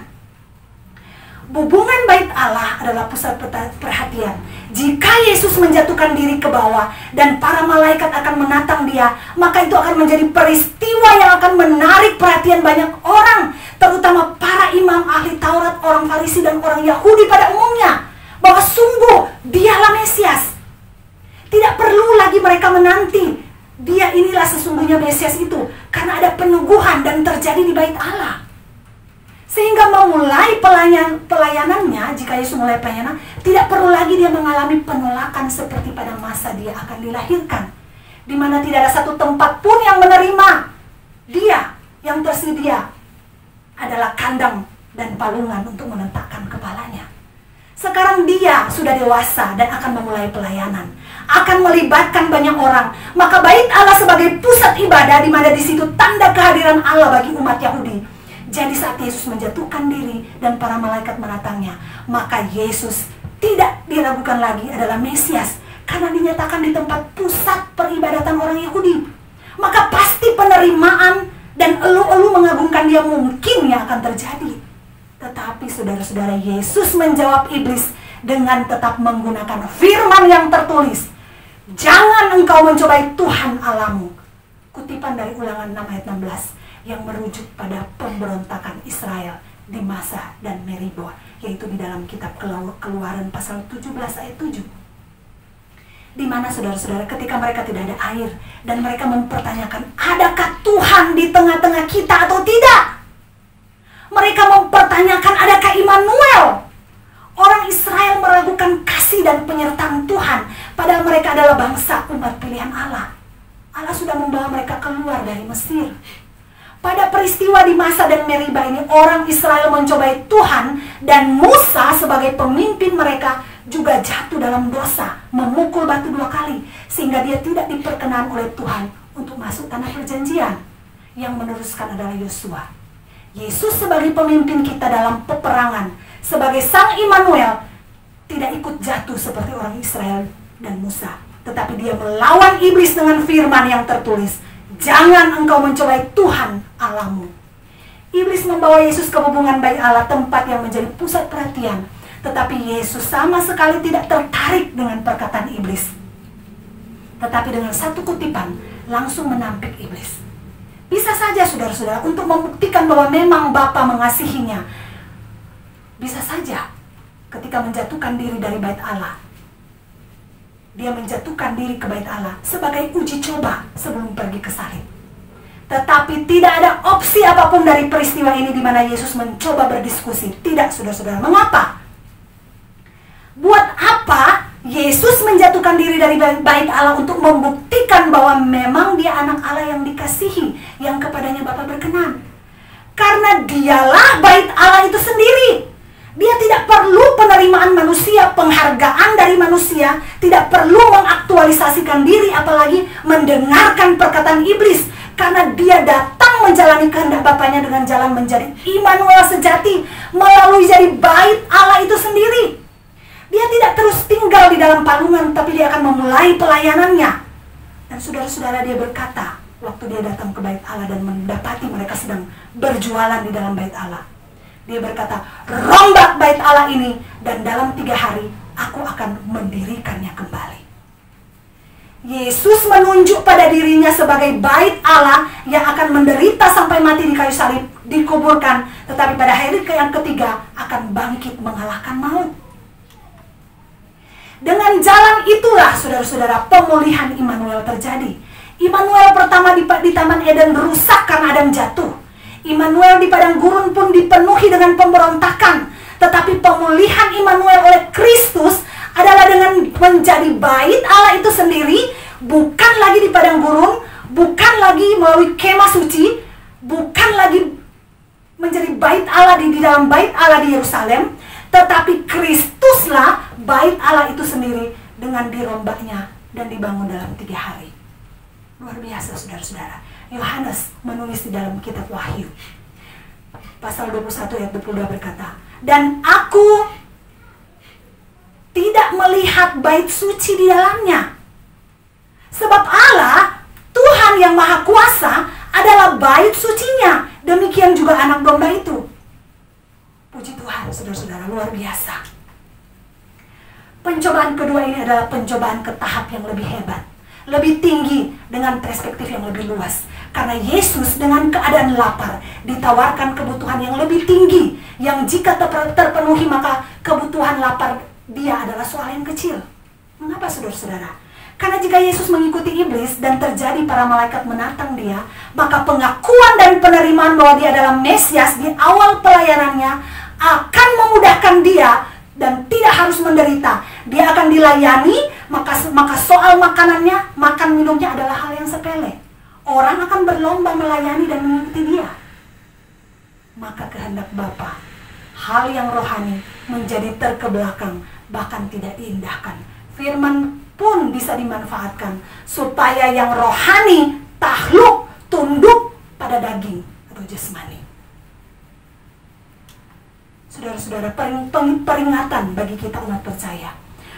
Bubungan bait Allah adalah pusat perhatian. Jika Yesus menjatuhkan diri ke bawah dan para malaikat akan menatang dia, maka itu akan menjadi peristiwa yang akan menarik perhatian banyak orang, terutama para imam ahli Taurat, orang Farisi dan orang Yahudi pada umumnya, bahwa sungguh dialah Mesias. Tidak perlu lagi mereka menanti dia inilah sesungguhnya Mesias itu, karena ada peneguhan dan terjadi di bait Allah. Sehingga memulai pelayanannya, jika Yesus mulai pelayanan, tidak perlu lagi dia mengalami penolakan seperti pada masa dia akan dilahirkan, di mana tidak ada satu tempat pun yang menerima dia. Yang tersedia adalah kandang dan palungan untuk meletakkan kepalanya. Sekarang dia sudah dewasa dan akan memulai pelayanan, akan melibatkan banyak orang. Maka bait Allah sebagai pusat ibadah, di mana di situ tanda kehadiran Allah bagi umat Yahudi. Jadi saat Yesus menjatuhkan diri dan para malaikat menatangnya, maka Yesus tidak diragukan lagi adalah Mesias, karena dinyatakan di tempat pusat peribadatan orang Yahudi. Maka pasti penerimaan dan elu-elu mengagungkan dia mungkin yang akan terjadi. Tetapi saudara-saudara, Yesus menjawab iblis dengan tetap menggunakan firman yang tertulis, "Jangan engkau mencobai Tuhan Allahmu." Kutipan dari Ulangan 6 ayat 16 yang merujuk pada pemberontakan Israel di Masa dan Meriba, yaitu di dalam kitab Keluaran pasal 17 ayat 7. Di mana saudara-saudara, ketika mereka tidak ada air dan mereka mempertanyakan, adakah Tuhan di tengah-tengah kita atau tidak? Mereka mempertanyakan, adakah Immanuel? Orang Israel meragukan kasih dan penyertaan Tuhan, padahal mereka adalah bangsa umat pilihan Allah. Allah sudah membawa mereka keluar dari Mesir. Pada peristiwa di Masa dan Meriba ini, orang Israel mencobai Tuhan, dan Musa sebagai pemimpin mereka juga jatuh dalam dosa, memukul batu 2 kali, sehingga dia tidak diperkenan oleh Tuhan untuk masuk tanah perjanjian. Yang meneruskan adalah Yosua. Yesus sebagai pemimpin kita dalam peperangan, sebagai Sang Immanuel, tidak ikut jatuh seperti orang Israel dan Musa, tetapi dia melawan iblis dengan firman yang tertulis, "Jangan engkau mencobai Tuhan Allahmu." Iblis membawa Yesus ke hubungan bait Allah, tempat yang menjadi pusat perhatian. Tetapi Yesus sama sekali tidak tertarik dengan perkataan iblis. Tetapi dengan satu kutipan, langsung menampik iblis. Bisa saja saudara-saudara, untuk membuktikan bahwa memang Bapa mengasihinya. Bisa saja ketika menjatuhkan diri dari bait Allah, dia menjatuhkan diri ke bait Allah sebagai uji coba sebelum pergi ke salib. Tetapi tidak ada opsi apapun dari peristiwa ini di mana Yesus mencoba berdiskusi. Tidak, saudara-saudara. Mengapa? Buat apa Yesus menjatuhkan diri dari bait Allah untuk membuktikan bahwa memang dia anak Allah yang dikasihi, yang kepadanya Bapa berkenan? Karena dialah bait Allah itu sendiri. Dia tidak perlu penerimaan manusia, penghargaan dari manusia, tidak perlu mengaktualisasikan diri, apalagi mendengarkan perkataan iblis. Karena dia datang menjalani kehendak Bapanya dengan jalan menjadi Immanuel sejati, melalui jadi bait Allah itu sendiri. Dia tidak terus tinggal di dalam palungan, tapi dia akan memulai pelayanannya. Dan saudara-saudara, dia berkata, waktu dia datang ke bait Allah dan mendapati mereka sedang berjualan di dalam bait Allah, dia berkata, "Rombak bait Allah ini, dan dalam 3 hari aku akan mendirikannya kembali." Yesus menunjuk pada dirinya sebagai bait Allah yang akan menderita sampai mati di kayu salib, dikuburkan, tetapi pada hari yang ketiga akan bangkit mengalahkan maut. Dengan jalan itulah, saudara-saudara, pemulihan Immanuel terjadi. Immanuel pertama di Taman Eden rusak karena Adam jatuh. Immanuel di padang gurun pun dipenuhi dengan pemberontakan. Tetapi pemulihan Immanuel oleh Kristus adalah dengan menjadi bait Allah itu sendiri, bukan lagi di padang gurun, bukan lagi melalui kemah suci, bukan lagi menjadi bait Allah di dalam bait Allah di Yerusalem, tetapi Kristuslah bait Allah itu sendiri dengan dirombaknya dan dibangun dalam 3 hari. Luar biasa, saudara-saudara. Yohanes menulis di dalam kitab Wahyu pasal 21 ayat 22 berkata, "Dan aku tidak melihat bait suci di dalamnya. Sebab Allah, Tuhan yang Maha Kuasa, adalah bait sucinya. Demikian juga anak domba itu." Puji Tuhan, saudara-saudara, luar biasa. pencobaan kedua ini adalah pencobaan ke tahap yang lebih hebat, lebih tinggi, dengan perspektif yang lebih luas. Karena Yesus dengan keadaan lapar ditawarkan kebutuhan yang lebih tinggi, yang jika terpenuhi maka kebutuhan lapar dia adalah soal yang kecil. Mengapa saudara-saudara? Karena jika Yesus mengikuti iblis dan terjadi para malaikat menantang dia, maka pengakuan dan penerimaan bahwa dia adalah Mesias di awal pelayanannya akan memudahkan dia dan tidak harus menderita. Dia akan dilayani, maka soal makanannya, makan minumnya adalah hal yang sepele. Orang akan berlomba melayani dan mengikuti dia. Maka kehendak Bapa, hal yang rohani menjadi terkebelakang, bahkan tidak diindahkan. Firman pun bisa dimanfaatkan supaya yang rohani takluk, tunduk pada daging atau jasmani. Saudara-saudara, peringatan bagi kita umat percaya.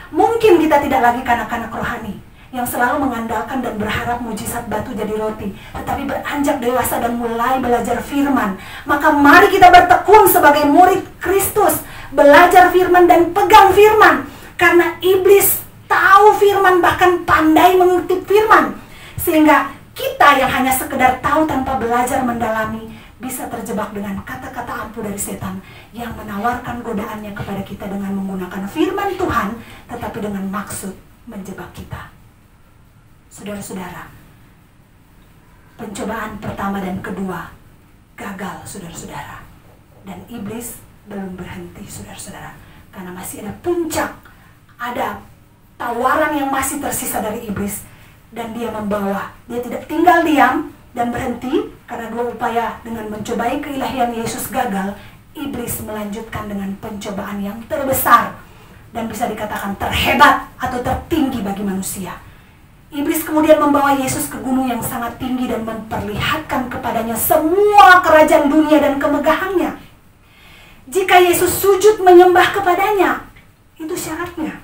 Mungkin kita tidak lagi kanak-kanak rohani yang selalu mengandalkan dan berharap mujizat batu jadi roti, tetapi beranjak dewasa dan mulai belajar firman. Maka mari kita bertekun sebagai murid Kristus, belajar firman dan pegang firman. Karena iblis tahu firman, bahkan pandai mengutip firman, sehingga kita yang hanya sekedar tahu tanpa belajar mendalami bisa terjebak dengan kata-kata ampuh dari setan yang menawarkan godaannya kepada kita dengan menggunakan firman Tuhan, tetapi dengan maksud menjebak kita. Saudara-saudara, pencobaan pertama dan kedua gagal, saudara-saudara, dan iblis belum berhenti, saudara-saudara, karena masih ada puncak, ada tawaran yang masih tersisa dari iblis, dan dia membawa. Dia tidak tinggal diam dan berhenti karena dua upaya dengan mencobai keilahian Yesus gagal. Iblis melanjutkan dengan pencobaan yang terbesar dan bisa dikatakan terhebat atau tertinggi bagi manusia. Iblis kemudian membawa Yesus ke gunung yang sangat tinggi dan memperlihatkan kepadanya semua kerajaan dunia dan kemegahannya. Jika Yesus sujud menyembah kepadanya, itu syaratnya.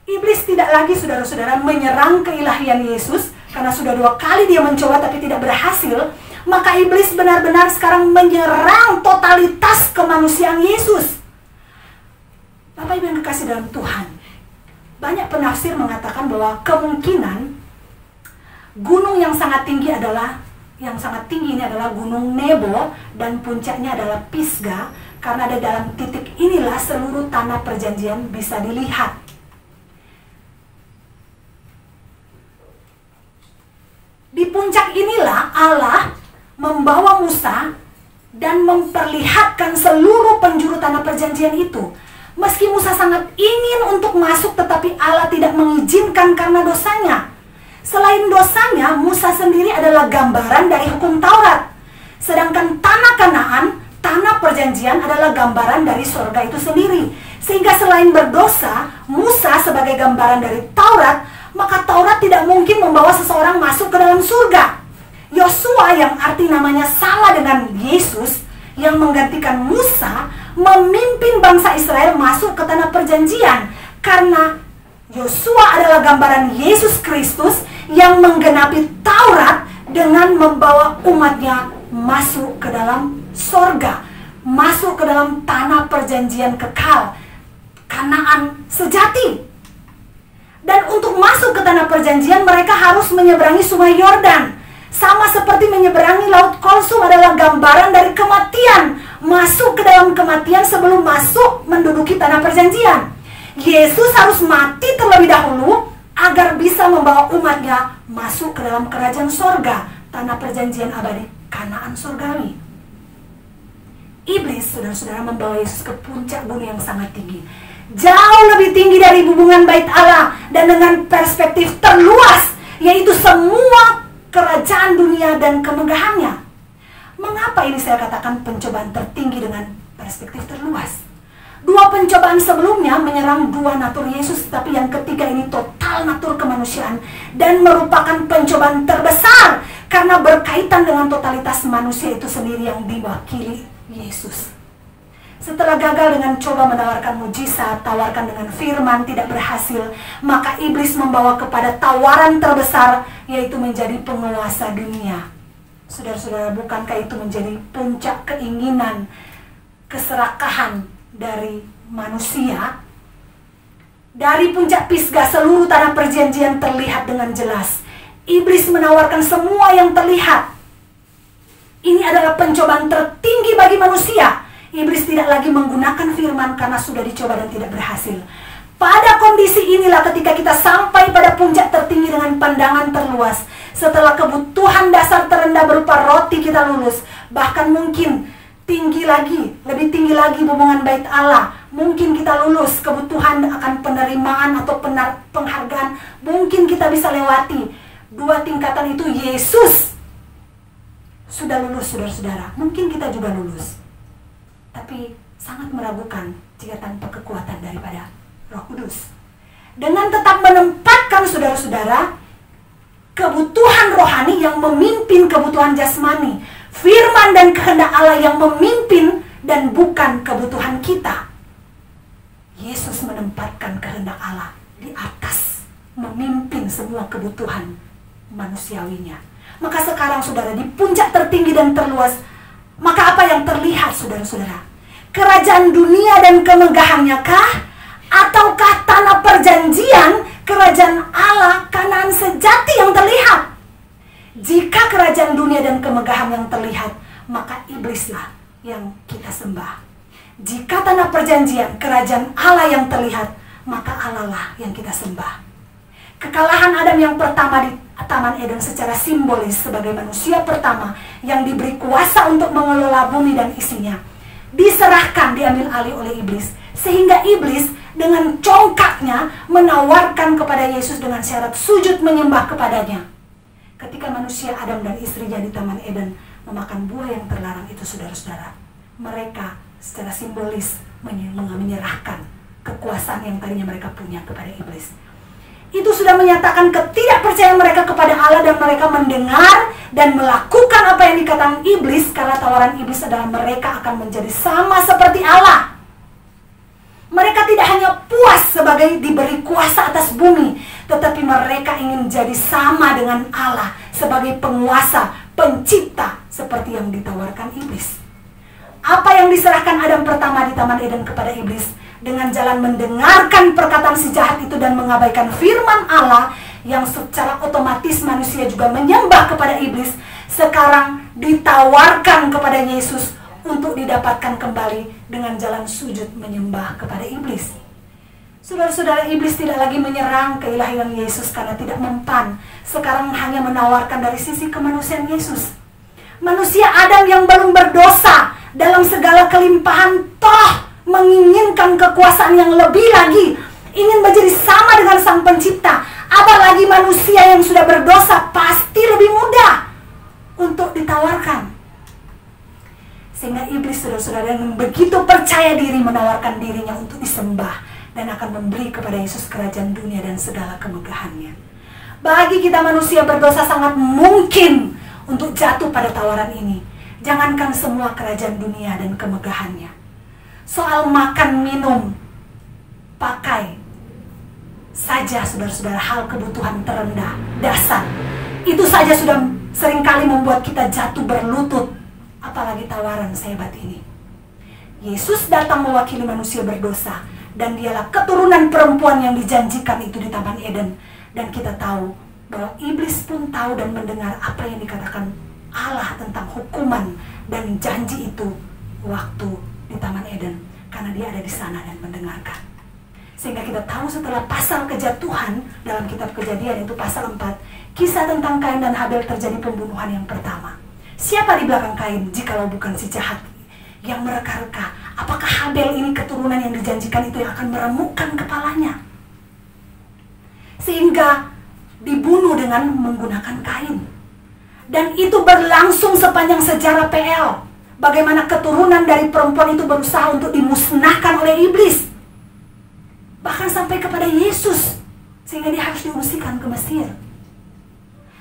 Iblis tidak lagi, saudara-saudara, menyerang keilahian Yesus, karena sudah 2 kali dia mencoba tapi tidak berhasil. Maka iblis benar-benar sekarang menyerang totalitas kemanusiaan Yesus. Bapak Ibu yang kekasih dalam Tuhan, banyak penafsir mengatakan bahwa kemungkinan gunung yang sangat tinggi ini adalah Gunung Nebo, dan puncaknya adalah Pisgah, karena ada dalam titik inilah seluruh tanah perjanjian bisa dilihat. Di puncak inilah Allah membawa Musa dan memperlihatkan seluruh penjuru tanah perjanjian itu. Meski Musa sangat ingin untuk masuk, tetapi Allah tidak mengizinkan karena dosanya. Selain dosanya, Musa sendiri adalah gambaran dari hukum Taurat. Sedangkan tanah Kanaan, tanah perjanjian, adalah gambaran dari surga itu sendiri. Sehingga selain berdosa, Musa sebagai gambaran dari Taurat, maka Taurat tidak mungkin membawa seseorang masuk ke dalam surga. Yosua yang arti namanya sama dengan Yesus, yang menggantikan Musa, memimpin bangsa Israel masuk ke tanah perjanjian. Karena Yosua adalah gambaran Yesus Kristus yang menggenapi Taurat dengan membawa umatnya masuk ke dalam sorga, masuk ke dalam tanah perjanjian kekal, Kanaan sejati. Dan untuk masuk ke tanah perjanjian, mereka harus menyeberangi sungai Yordan. Sama seperti menyeberangi Laut Kolsum adalah gambaran dari kematian. Masuk ke dalam kematian sebelum masuk menduduki tanah perjanjian. Yesus harus mati terlebih dahulu agar bisa membawa umatnya masuk ke dalam kerajaan sorga, tanah perjanjian abadi, Kanaan surgawi. Iblis, saudara-saudara, membawa Yesus ke puncak gunung yang sangat tinggi, jauh lebih tinggi dari hubungan bait Allah, dan dengan perspektif terluas, yaitu semua kerajaan dunia dan kemegahannya. Mengapa ini saya katakan pencobaan tertinggi dengan perspektif terluas? 2 pencobaan sebelumnya menyerang 2 natur Yesus, tapi yang ketiga ini total natur kemanusiaan dan merupakan pencobaan terbesar karena berkaitan dengan totalitas manusia itu sendiri yang diwakili Yesus. Setelah gagal dengan coba menawarkan mujizat, tawarkan dengan firman, tidak berhasil, maka iblis membawa kepada tawaran terbesar, yaitu menjadi penguasa dunia. Saudara-saudara, bukankah itu menjadi puncak keinginan, keserakahan dari manusia? Dari puncak Pisgah seluruh tanah perjanjian terlihat dengan jelas. Iblis menawarkan semua yang terlihat. Ini adalah pencobaan tertinggi bagi manusia. Iblis tidak lagi menggunakan firman karena sudah dicoba dan tidak berhasil. Pada kondisi inilah ketika kita sampai pada puncak tertinggi dengan pandangan terluas. Setelah kebutuhan dasar terendah berupa roti kita lulus. Bahkan mungkin tinggi lagi, lebih tinggi lagi hubungan bait Allah. Mungkin kita lulus kebutuhan akan penerimaan atau penghargaan. Mungkin kita bisa lewati 2 tingkatan itu. Yesus sudah lulus, saudara-saudara. Mungkin kita juga lulus. Tapi sangat meragukan jika tanpa kekuatan daripada Roh Kudus. Dengan tetap menempatkan saudara-saudara kebutuhan rohani yang memimpin kebutuhan jasmani. Firman dan kehendak Allah yang memimpin dan bukan kebutuhan kita. Yesus menempatkan kehendak Allah di atas, memimpin semua kebutuhan manusiawinya. Maka sekarang saudara di puncak tertinggi dan terluas, maka apa yang terlihat saudara-saudara? Kerajaan dunia dan kemegahannya kah? Ataukah tanah perjanjian, kerajaan Allah, Kanaan sejati yang terlihat? Jika kerajaan dunia dan kemegahan yang terlihat, maka iblislah yang kita sembah. Jika tanah perjanjian, kerajaan Allah yang terlihat, maka Allah lah yang kita sembah. Kekalahan Adam yang pertama di Taman Eden secara simbolis sebagai manusia pertama yang diberi kuasa untuk mengelola bumi dan isinya, diserahkan, diambil alih oleh iblis. Sehingga iblis dengan congkaknya menawarkan kepada Yesus dengan syarat sujud menyembah kepadanya. Ketika manusia Adam dan istrinya di Taman Eden memakan buah yang terlarang itu saudara-saudara, mereka secara simbolis menyerahkan kekuasaan yang tadinya mereka punya kepada iblis. Itu sudah menyatakan ketidakpercayaan mereka kepada Allah dan mereka mendengar dan melakukan apa yang dikatakan iblis, karena tawaran iblis adalah mereka akan menjadi sama seperti Allah. Mereka tidak hanya puas sebagai diberi kuasa atas bumi, tetapi mereka ingin jadi sama dengan Allah sebagai penguasa, pencipta, seperti yang ditawarkan iblis. Apa yang diserahkan Adam pertama di Taman Eden kepada iblis, dengan jalan mendengarkan perkataan si jahat itu dan mengabaikan firman Allah, yang secara otomatis manusia juga menyembah kepada iblis, sekarang ditawarkan kepada Yesus untuk didapatkan kembali dengan jalan sujud menyembah kepada iblis. Saudara-saudara, iblis tidak lagi menyerang keilahian Yesus karena tidak mempan. Sekarang hanya menawarkan dari sisi kemanusiaan Yesus. Manusia Adam yang belum berdosa dalam segala kelimpahan toh menginginkan kekuasaan yang lebih lagi, ingin menjadi sama dengan Sang Pencipta. Apalagi manusia yang sudah berdosa pasti lebih mudah untuk ditawarkan. Sehingga iblis, saudara-saudara, yang begitu percaya diri menawarkan dirinya untuk disembah dan akan memberi kepada Yesus kerajaan dunia dan segala kemegahannya. Bagi kita manusia berdosa sangat mungkin untuk jatuh pada tawaran ini. Jangankan semua kerajaan dunia dan kemegahannya. Soal makan, minum, pakai saja, saudara-saudara, hal kebutuhan terendah, dasar. Itu saja sudah seringkali membuat kita jatuh berlutut. Apalagi tawaran sehebat ini. Yesus datang mewakili manusia berdosa, dan dialah keturunan perempuan yang dijanjikan itu di Taman Eden. Dan kita tahu bahwa iblis pun tahu dan mendengar apa yang dikatakan Allah tentang hukuman dan janji itu waktu di Taman Eden, karena dia ada di sana dan mendengarkan. Sehingga kita tahu setelah pasal kejatuhan dalam kitab Kejadian, itu pasal 4, kisah tentang Kain dan Habel, terjadi pembunuhan yang pertama. Siapa di belakang Kain jikalau bukan si jahat yang mereka-reka? Apakah Habel ini keturunan yang dijanjikan itu yang akan meremukkan kepalanya? Sehingga dibunuh dengan menggunakan kain. Dan itu berlangsung sepanjang sejarah PL. Bagaimana keturunan dari perempuan itu berusaha untuk dimusnahkan oleh iblis. Bahkan sampai kepada Yesus. Sehingga dia harus diungsikan ke Mesir.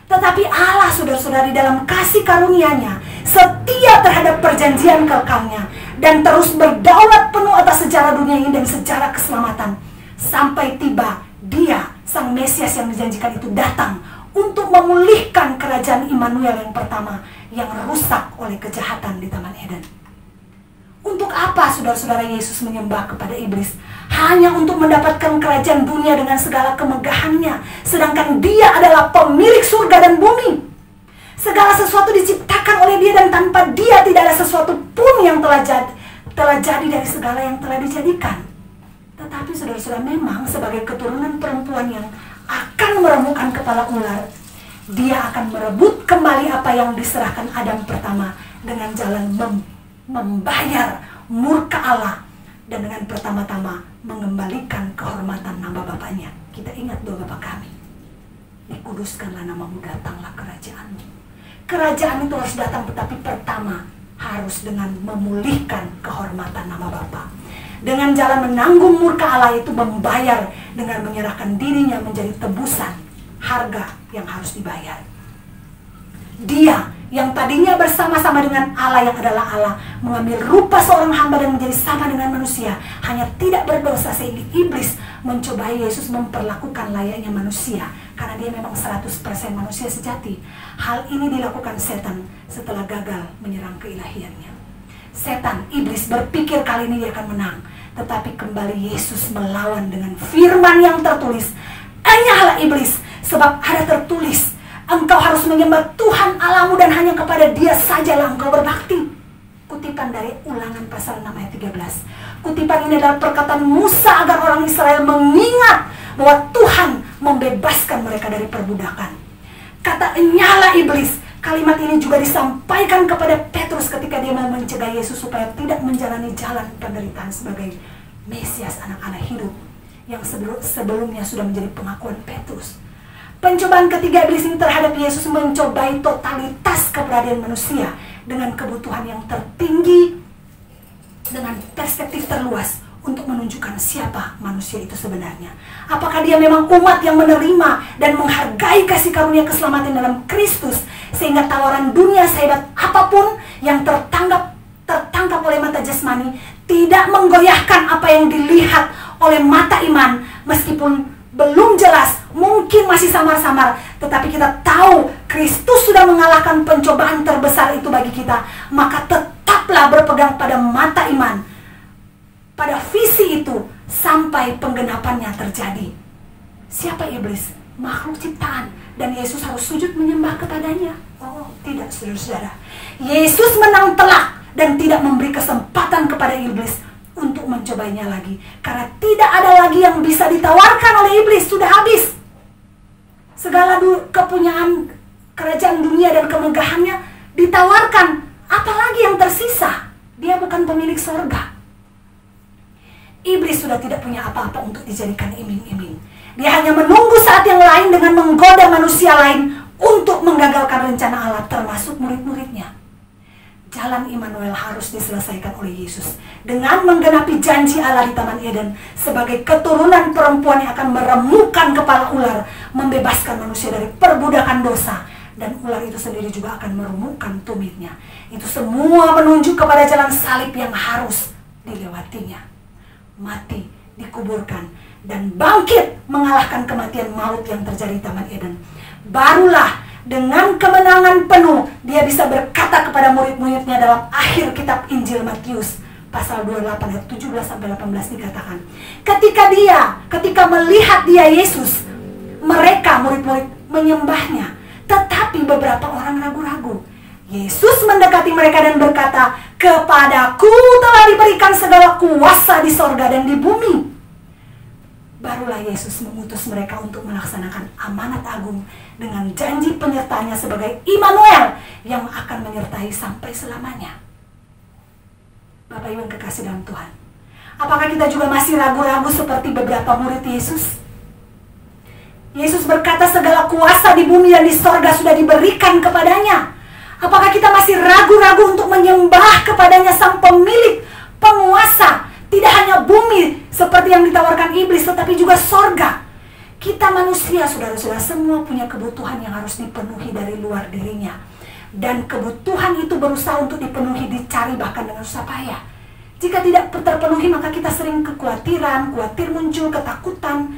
Tetapi Allah, saudara-saudari, dalam kasih karunia-Nya setia terhadap perjanjian kekalnya dan terus berdaulat penuh atas sejarah dunia ini dan sejarah keselamatan, sampai tiba Dia, Sang Mesias yang dijanjikan itu, datang untuk memulihkan kerajaan Immanuel yang pertama yang rusak oleh kejahatan di Taman Eden. Untuk apa saudara-saudara Yesus menyembah kepada iblis? Hanya untuk mendapatkan kerajaan dunia dengan segala kemegahannya. Sedangkan dia adalah pemilik surga dan bumi. Segala sesuatu diciptakan oleh dia, dan tanpa dia tidak ada sesuatu pun yang telah jadi dari segala yang telah dijadikan. Tetapi saudara-saudara, memang sebagai keturunan perempuan yang akan meremukkan kepala ular, dia akan merebut kembali apa yang diserahkan Adam pertama dengan jalan membayar murka Allah, dan dengan pertama-tama mengembalikan kehormatan nama Bapaknya. Kita ingat doa Bapa kami, dikuduskanlah namamu, datanglah kerajaanmu. Kerajaan itu harus datang, tetapi pertama harus dengan memulihkan kehormatan nama Bapa. Dengan jalan menanggung murka Allah itu, membayar dengan menyerahkan dirinya menjadi tebusan, harga yang harus dibayar. Dia yang tadinya bersama-sama dengan Allah yang adalah Allah, mengambil rupa seorang hamba dan menjadi sama dengan manusia, hanya tidak berdosa, sehingga iblis mencobai Yesus memperlakukan layaknya manusia, karena dia memang 100% manusia sejati. Hal ini dilakukan setan setelah gagal menyerang keilahiannya. Setan, iblis berpikir kali ini dia akan menang, tetapi kembali Yesus melawan dengan firman yang tertulis, "Enyahlah iblis, sebab ada tertulis, engkau harus menyembah Tuhan Allahmu dan hanya kepada Dia sajalah engkau berbakti." Kutipan dari Ulangan pasal 6 ayat 13. Kutipan ini adalah perkataan Musa agar orang Israel mengingat bahwa Tuhan membebaskan mereka dari perbudakan. Kata "enyahlah iblis", kalimat ini juga disampaikan kepada Petrus ketika dia mau mencegah Yesus supaya tidak menjalani jalan penderitaan sebagai Mesias, anak-anak hidup, yang sebelumnya sudah menjadi pengakuan Petrus. Pencobaan ketiga iblis ini terhadap Yesus mencobai totalitas keberadaan manusia dengan kebutuhan yang tertinggi, dengan perspektif terluas untuk menunjukkan siapa manusia itu sebenarnya. Apakah dia memang umat yang menerima dan menghargai kasih karunia keselamatan dalam Kristus, sehingga tawaran dunia sehebat apapun yang tertangkap oleh mata jasmani tidak menggoyahkan apa yang dilihat oleh mata iman, meskipun belum jelas, mungkin masih samar-samar, tetapi kita tahu Kristus sudah mengalahkan pencobaan terbesar itu bagi kita. Maka tetaplah berpegang pada mata iman, pada visi itu sampai penggenapannya terjadi. Siapa iblis? Makhluk ciptaan, dan Yesus harus sujud menyembah kepadanya. Oh tidak, saudara-saudara, Yesus menang telak dan tidak memberi kesempatan kepada iblis untuk mencobanya lagi, karena tidak ada lagi yang bisa ditawarkan oleh iblis. Sudah habis. Segala kepunyaan kerajaan dunia dan kemegahannya ditawarkan. Apalagi yang tersisa? Dia bukan pemilik sorga. Iblis sudah tidak punya apa-apa untuk dijadikan iming-iming. Dia hanya menunggu saat yang lain dengan menggoda manusia lain untuk menggagalkan rencana Allah, termasuk murid-muridnya. Jalan Immanuel harus diselesaikan oleh Yesus dengan menggenapi janji Allah di Taman Eden sebagai keturunan perempuan yang akan meremukkan kepala ular, membebaskan manusia dari perbudakan dosa, dan ular itu sendiri juga akan meremukkan tumitnya. Itu semua menunjuk kepada jalan salib yang harus dilewatinya. Mati, dikuburkan, dan bangkit mengalahkan kematian maut yang terjadi di Taman Eden. Barulah dengan kemenangan penuh dia bisa berkata kepada murid-muridnya dalam akhir kitab Injil Matius pasal 28 ayat 17-18 dikatakan, ketika melihat dia Yesus, mereka murid-murid menyembahnya, tetapi beberapa orang ragu-ragu. Yesus mendekati mereka dan berkata, "Kepadaku telah diberikan segala kuasa di sorga dan di bumi." Barulah Yesus mengutus mereka untuk melaksanakan amanat agung dengan janji penyertanya sebagai Immanuel yang akan menyertai sampai selamanya. Bapak Ibu yang kekasih dalam Tuhan, apakah kita juga masih ragu-ragu seperti beberapa murid Yesus? Yesus berkata segala kuasa di bumi dan di sorga sudah diberikan kepadanya. Apakah kita masih ragu-ragu untuk menyembah kepadanya, sang pemilik, penguasa, tidak hanya bumi seperti yang ditawarkan iblis, tetapi juga sorga? Kita manusia, saudara-saudara, semua punya kebutuhan yang harus dipenuhi dari luar dirinya. Dan kebutuhan itu berusaha untuk dipenuhi, dicari bahkan dengan susah payah. Jika tidak terpenuhi, maka kita sering kekhawatiran, khawatir muncul, ketakutan.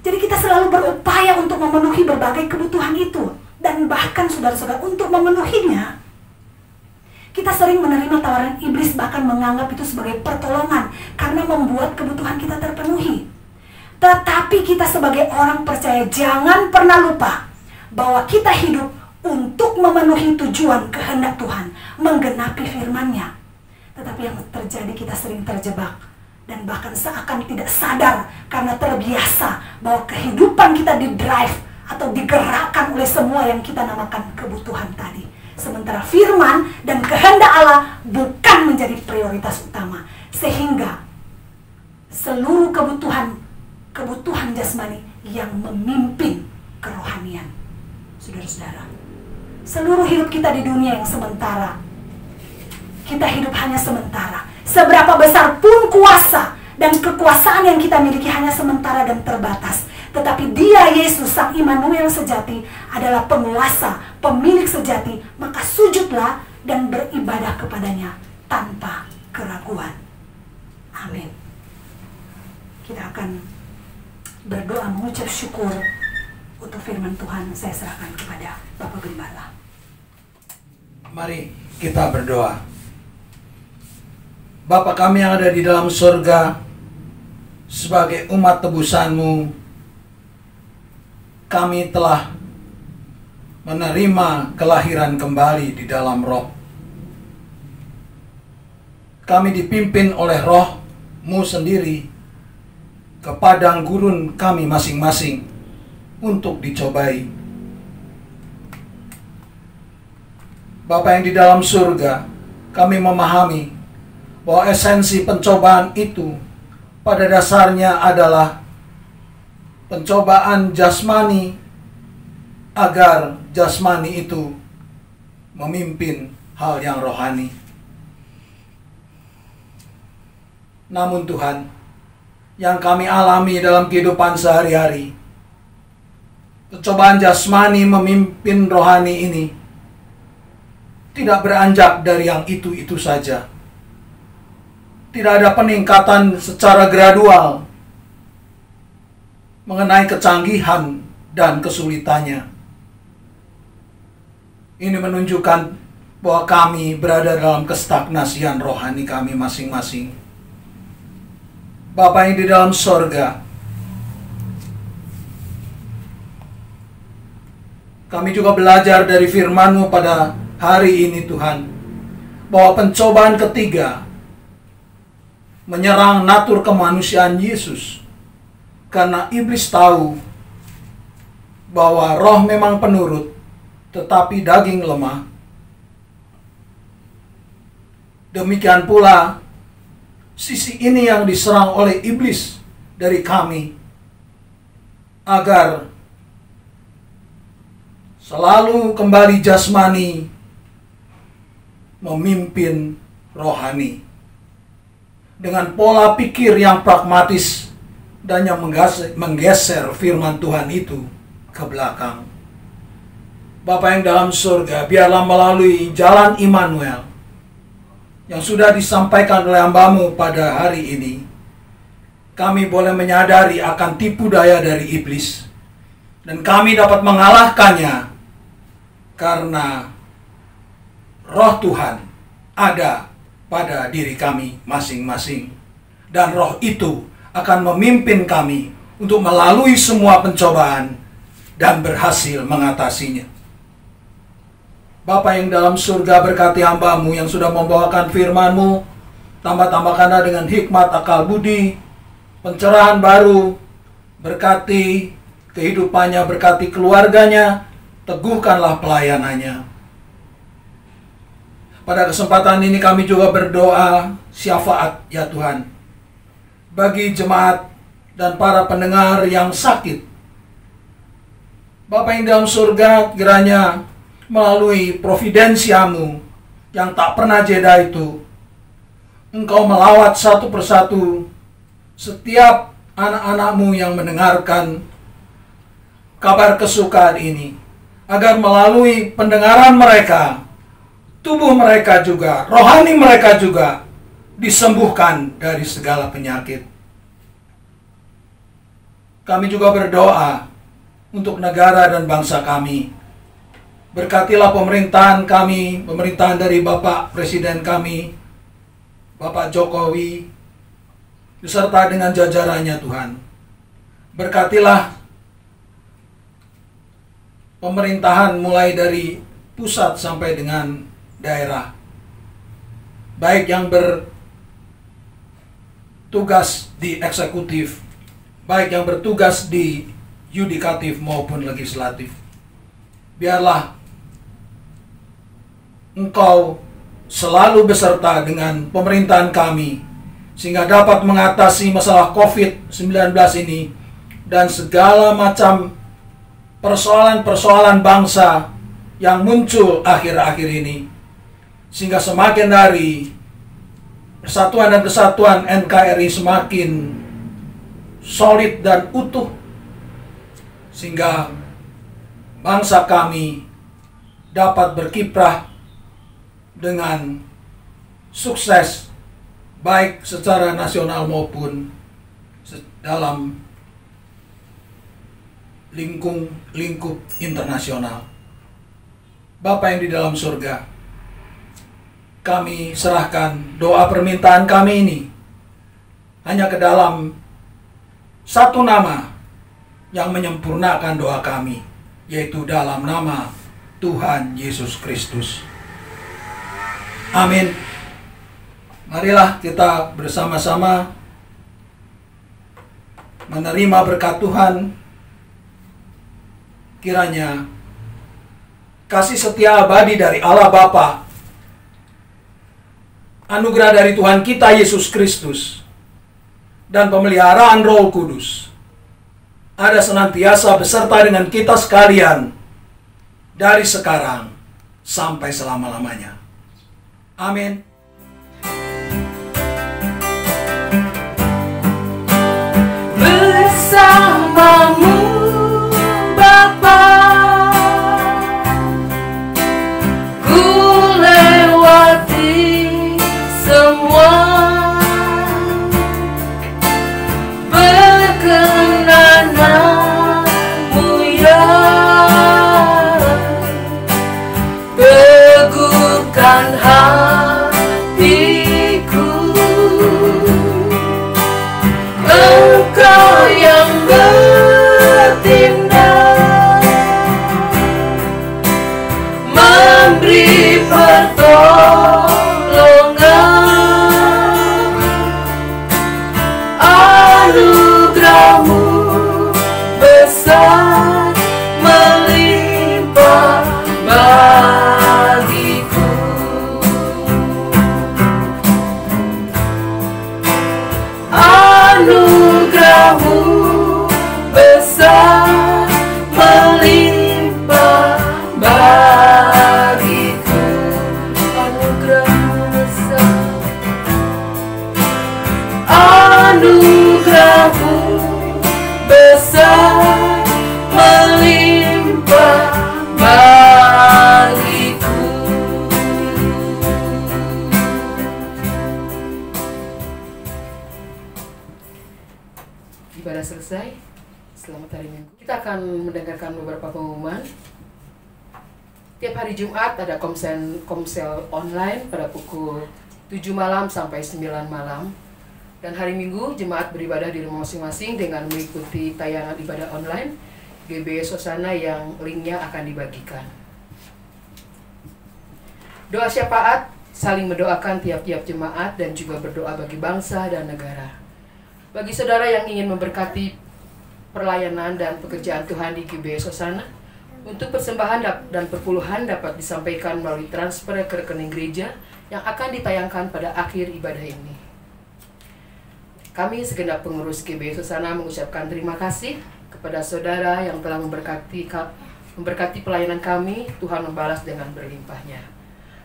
Jadi kita selalu berupaya untuk memenuhi berbagai kebutuhan itu. Dan bahkan saudara-saudara, untuk memenuhinya, kita sering menerima tawaran iblis, bahkan menganggap itu sebagai pertolongan karena membuat kebutuhan kita terpenuhi. Tetapi kita sebagai orang percaya jangan pernah lupa bahwa kita hidup untuk memenuhi tujuan kehendak Tuhan, menggenapi firman-Nya. Tetapi yang terjadi, kita sering terjebak dan bahkan seakan tidak sadar karena terbiasa bahwa kehidupan kita di-drive atau digerakkan oleh semua yang kita namakan kebutuhan tadi. Sementara firman dan kehendak Allah bukan menjadi prioritas utama, sehingga seluruh kebutuhan jasmani yang memimpin kerohanian. Saudara-saudara, seluruh hidup kita di dunia yang sementara, kita hidup hanya sementara. Seberapa besar pun kuasa dan kekuasaan yang kita miliki hanya sementara dan terbatas. Tetapi Dia, Yesus, Sang Immanuel sejati, adalah penguasa, pemilik sejati. Maka sujudlah dan beribadah kepadanya tanpa keraguan. Amin. Kita akan berdoa mengucap syukur untuk firman Tuhan. Saya serahkan kepada Bapak Gembala. Mari kita berdoa. Bapa kami yang ada di dalam surga, sebagai umat tebusan-Mu, kami telah menerima kelahiran kembali di dalam Roh. Kami dipimpin oleh Roh-Mu sendiri ke padang gurun kami masing-masing untuk dicobai. Bapa yang di dalam surga, kami memahami bahwa esensi pencobaan itu pada dasarnya adalah pencobaan jasmani, agar jasmani itu memimpin hal yang rohani. Namun Tuhan, yang kami alami dalam kehidupan sehari-hari, pencobaan jasmani memimpin rohani ini tidak beranjak dari yang itu-itu saja. Tidak ada peningkatan secara gradual mengenai kecanggihan dan kesulitannya. Ini menunjukkan bahwa kami berada dalam kestagnasian rohani kami masing-masing. Bapa yang di dalam sorga, kami juga belajar dari firman-Mu pada hari ini Tuhan, bahwa pencobaan ketiga menyerang natur kemanusiaan Yesus. Karena iblis tahu bahwa roh memang penurut, tetapi daging lemah. Demikian pula sisi ini yang diserang oleh iblis dari kami, agar selalu kembali jasmani memimpin rohani dengan pola pikir yang pragmatis dan yang menggeser firman Tuhan itu ke belakang. Bapa yang dalam surga, biarlah melalui jalan Immanuel yang sudah disampaikan oleh hamba-Mu pada hari ini, kami boleh menyadari akan tipu daya dari iblis, dan kami dapat mengalahkannya karena Roh Tuhan ada pada diri kami masing-masing, dan Roh itu akan memimpin kami untuk melalui semua pencobaan dan berhasil mengatasinya. Bapa yang dalam surga, berkati hamba-Mu yang sudah membawakan firman-Mu, tambah-tambahkanlah dengan hikmat, akal budi, pencerahan baru, berkati kehidupannya, berkati keluarganya, teguhkanlah pelayanannya. Pada kesempatan ini kami juga berdoa syafaat ya Tuhan bagi jemaat dan para pendengar yang sakit. Bapa yang dalam surga, kiranya melalui providensia-Mu yang tak pernah jeda itu, Engkau melawat satu persatu setiap anak-anak-Mu yang mendengarkan kabar kesukaan ini, agar melalui pendengaran mereka, tubuh mereka juga, rohani mereka juga disembuhkan dari segala penyakit. Kami juga berdoa untuk negara dan bangsa kami. Berkatilah pemerintahan kami, pemerintahan dari Bapak Presiden kami, Bapak Jokowi, beserta dengan jajarannya Tuhan. Berkatilah pemerintahan mulai dari pusat sampai dengan daerah, baik yang bertugas di eksekutif, baik yang bertugas di yudikatif maupun legislatif. Biarlah Engkau selalu beserta dengan pemerintahan kami, sehingga dapat mengatasi masalah COVID-19 ini dan segala macam persoalan-persoalan bangsa yang muncul akhir-akhir ini, sehingga semakin hari persatuan dan kesatuan NKRI semakin solid dan utuh, sehingga bangsa kami dapat berkiprah dengan sukses baik secara nasional maupun dalam lingkup internasional. Bapa yang di dalam surga, kami serahkan doa permintaan kami ini hanya ke dalam satu nama yang menyempurnakan doa kami, yaitu dalam nama Tuhan Yesus Kristus. Amin. Marilah kita bersama-sama menerima berkat Tuhan. Kiranya kasih setia abadi dari Allah Bapa, anugerah dari Tuhan kita Yesus Kristus, dan pemeliharaan Roh Kudus ada senantiasa beserta dengan kita sekalian dari sekarang sampai selama-lamanya. Amin. Bersamamu Bapa, ku lewati semua, berkenanmu ya, teguhkan hatiku. Engkau yang bertindak, memberi pertolongan, anugerahmu besar melimpah bagiku. Anugerahmu besar melimpah bagiku. Anugerahmu besar, anugerahmu besar melimpah bagiku. Ibadah selesai. Selamat hari Minggu. Kita akan mendengarkan beberapa pengumuman. Tiap hari Jumat ada komsel online pada pukul 7 malam sampai 9 malam. Dan hari Minggu jemaat beribadah di rumah masing-masing dengan mengikuti tayangan ibadah online GB Sosana yang linknya akan dibagikan. Doa syafaat, saling mendoakan tiap-tiap jemaat dan juga berdoa bagi bangsa dan negara. Bagi saudara yang ingin memberkati pelayanan dan pekerjaan Tuhan di GB Sosana, untuk persembahan dan perpuluhan dapat disampaikan melalui transfer ke rekening gereja yang akan ditayangkan pada akhir ibadah ini. Kami segenap pengurus GB Sosana mengucapkan terima kasih kepada saudara yang telah memberkati pelayanan kami. Tuhan membalas dengan berlimpahnya.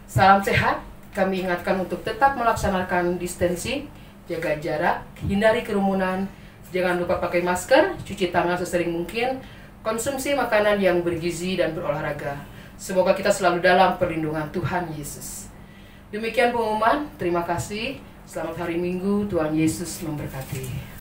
Salam sehat. Kami ingatkan untuk tetap melaksanakan distancing, jaga jarak, hindari kerumunan, jangan lupa pakai masker, cuci tangan sesering mungkin, konsumsi makanan yang bergizi dan berolahraga. Semoga kita selalu dalam perlindungan Tuhan Yesus. Demikian pengumuman, terima kasih. Selamat hari Minggu, Tuhan Yesus memberkati.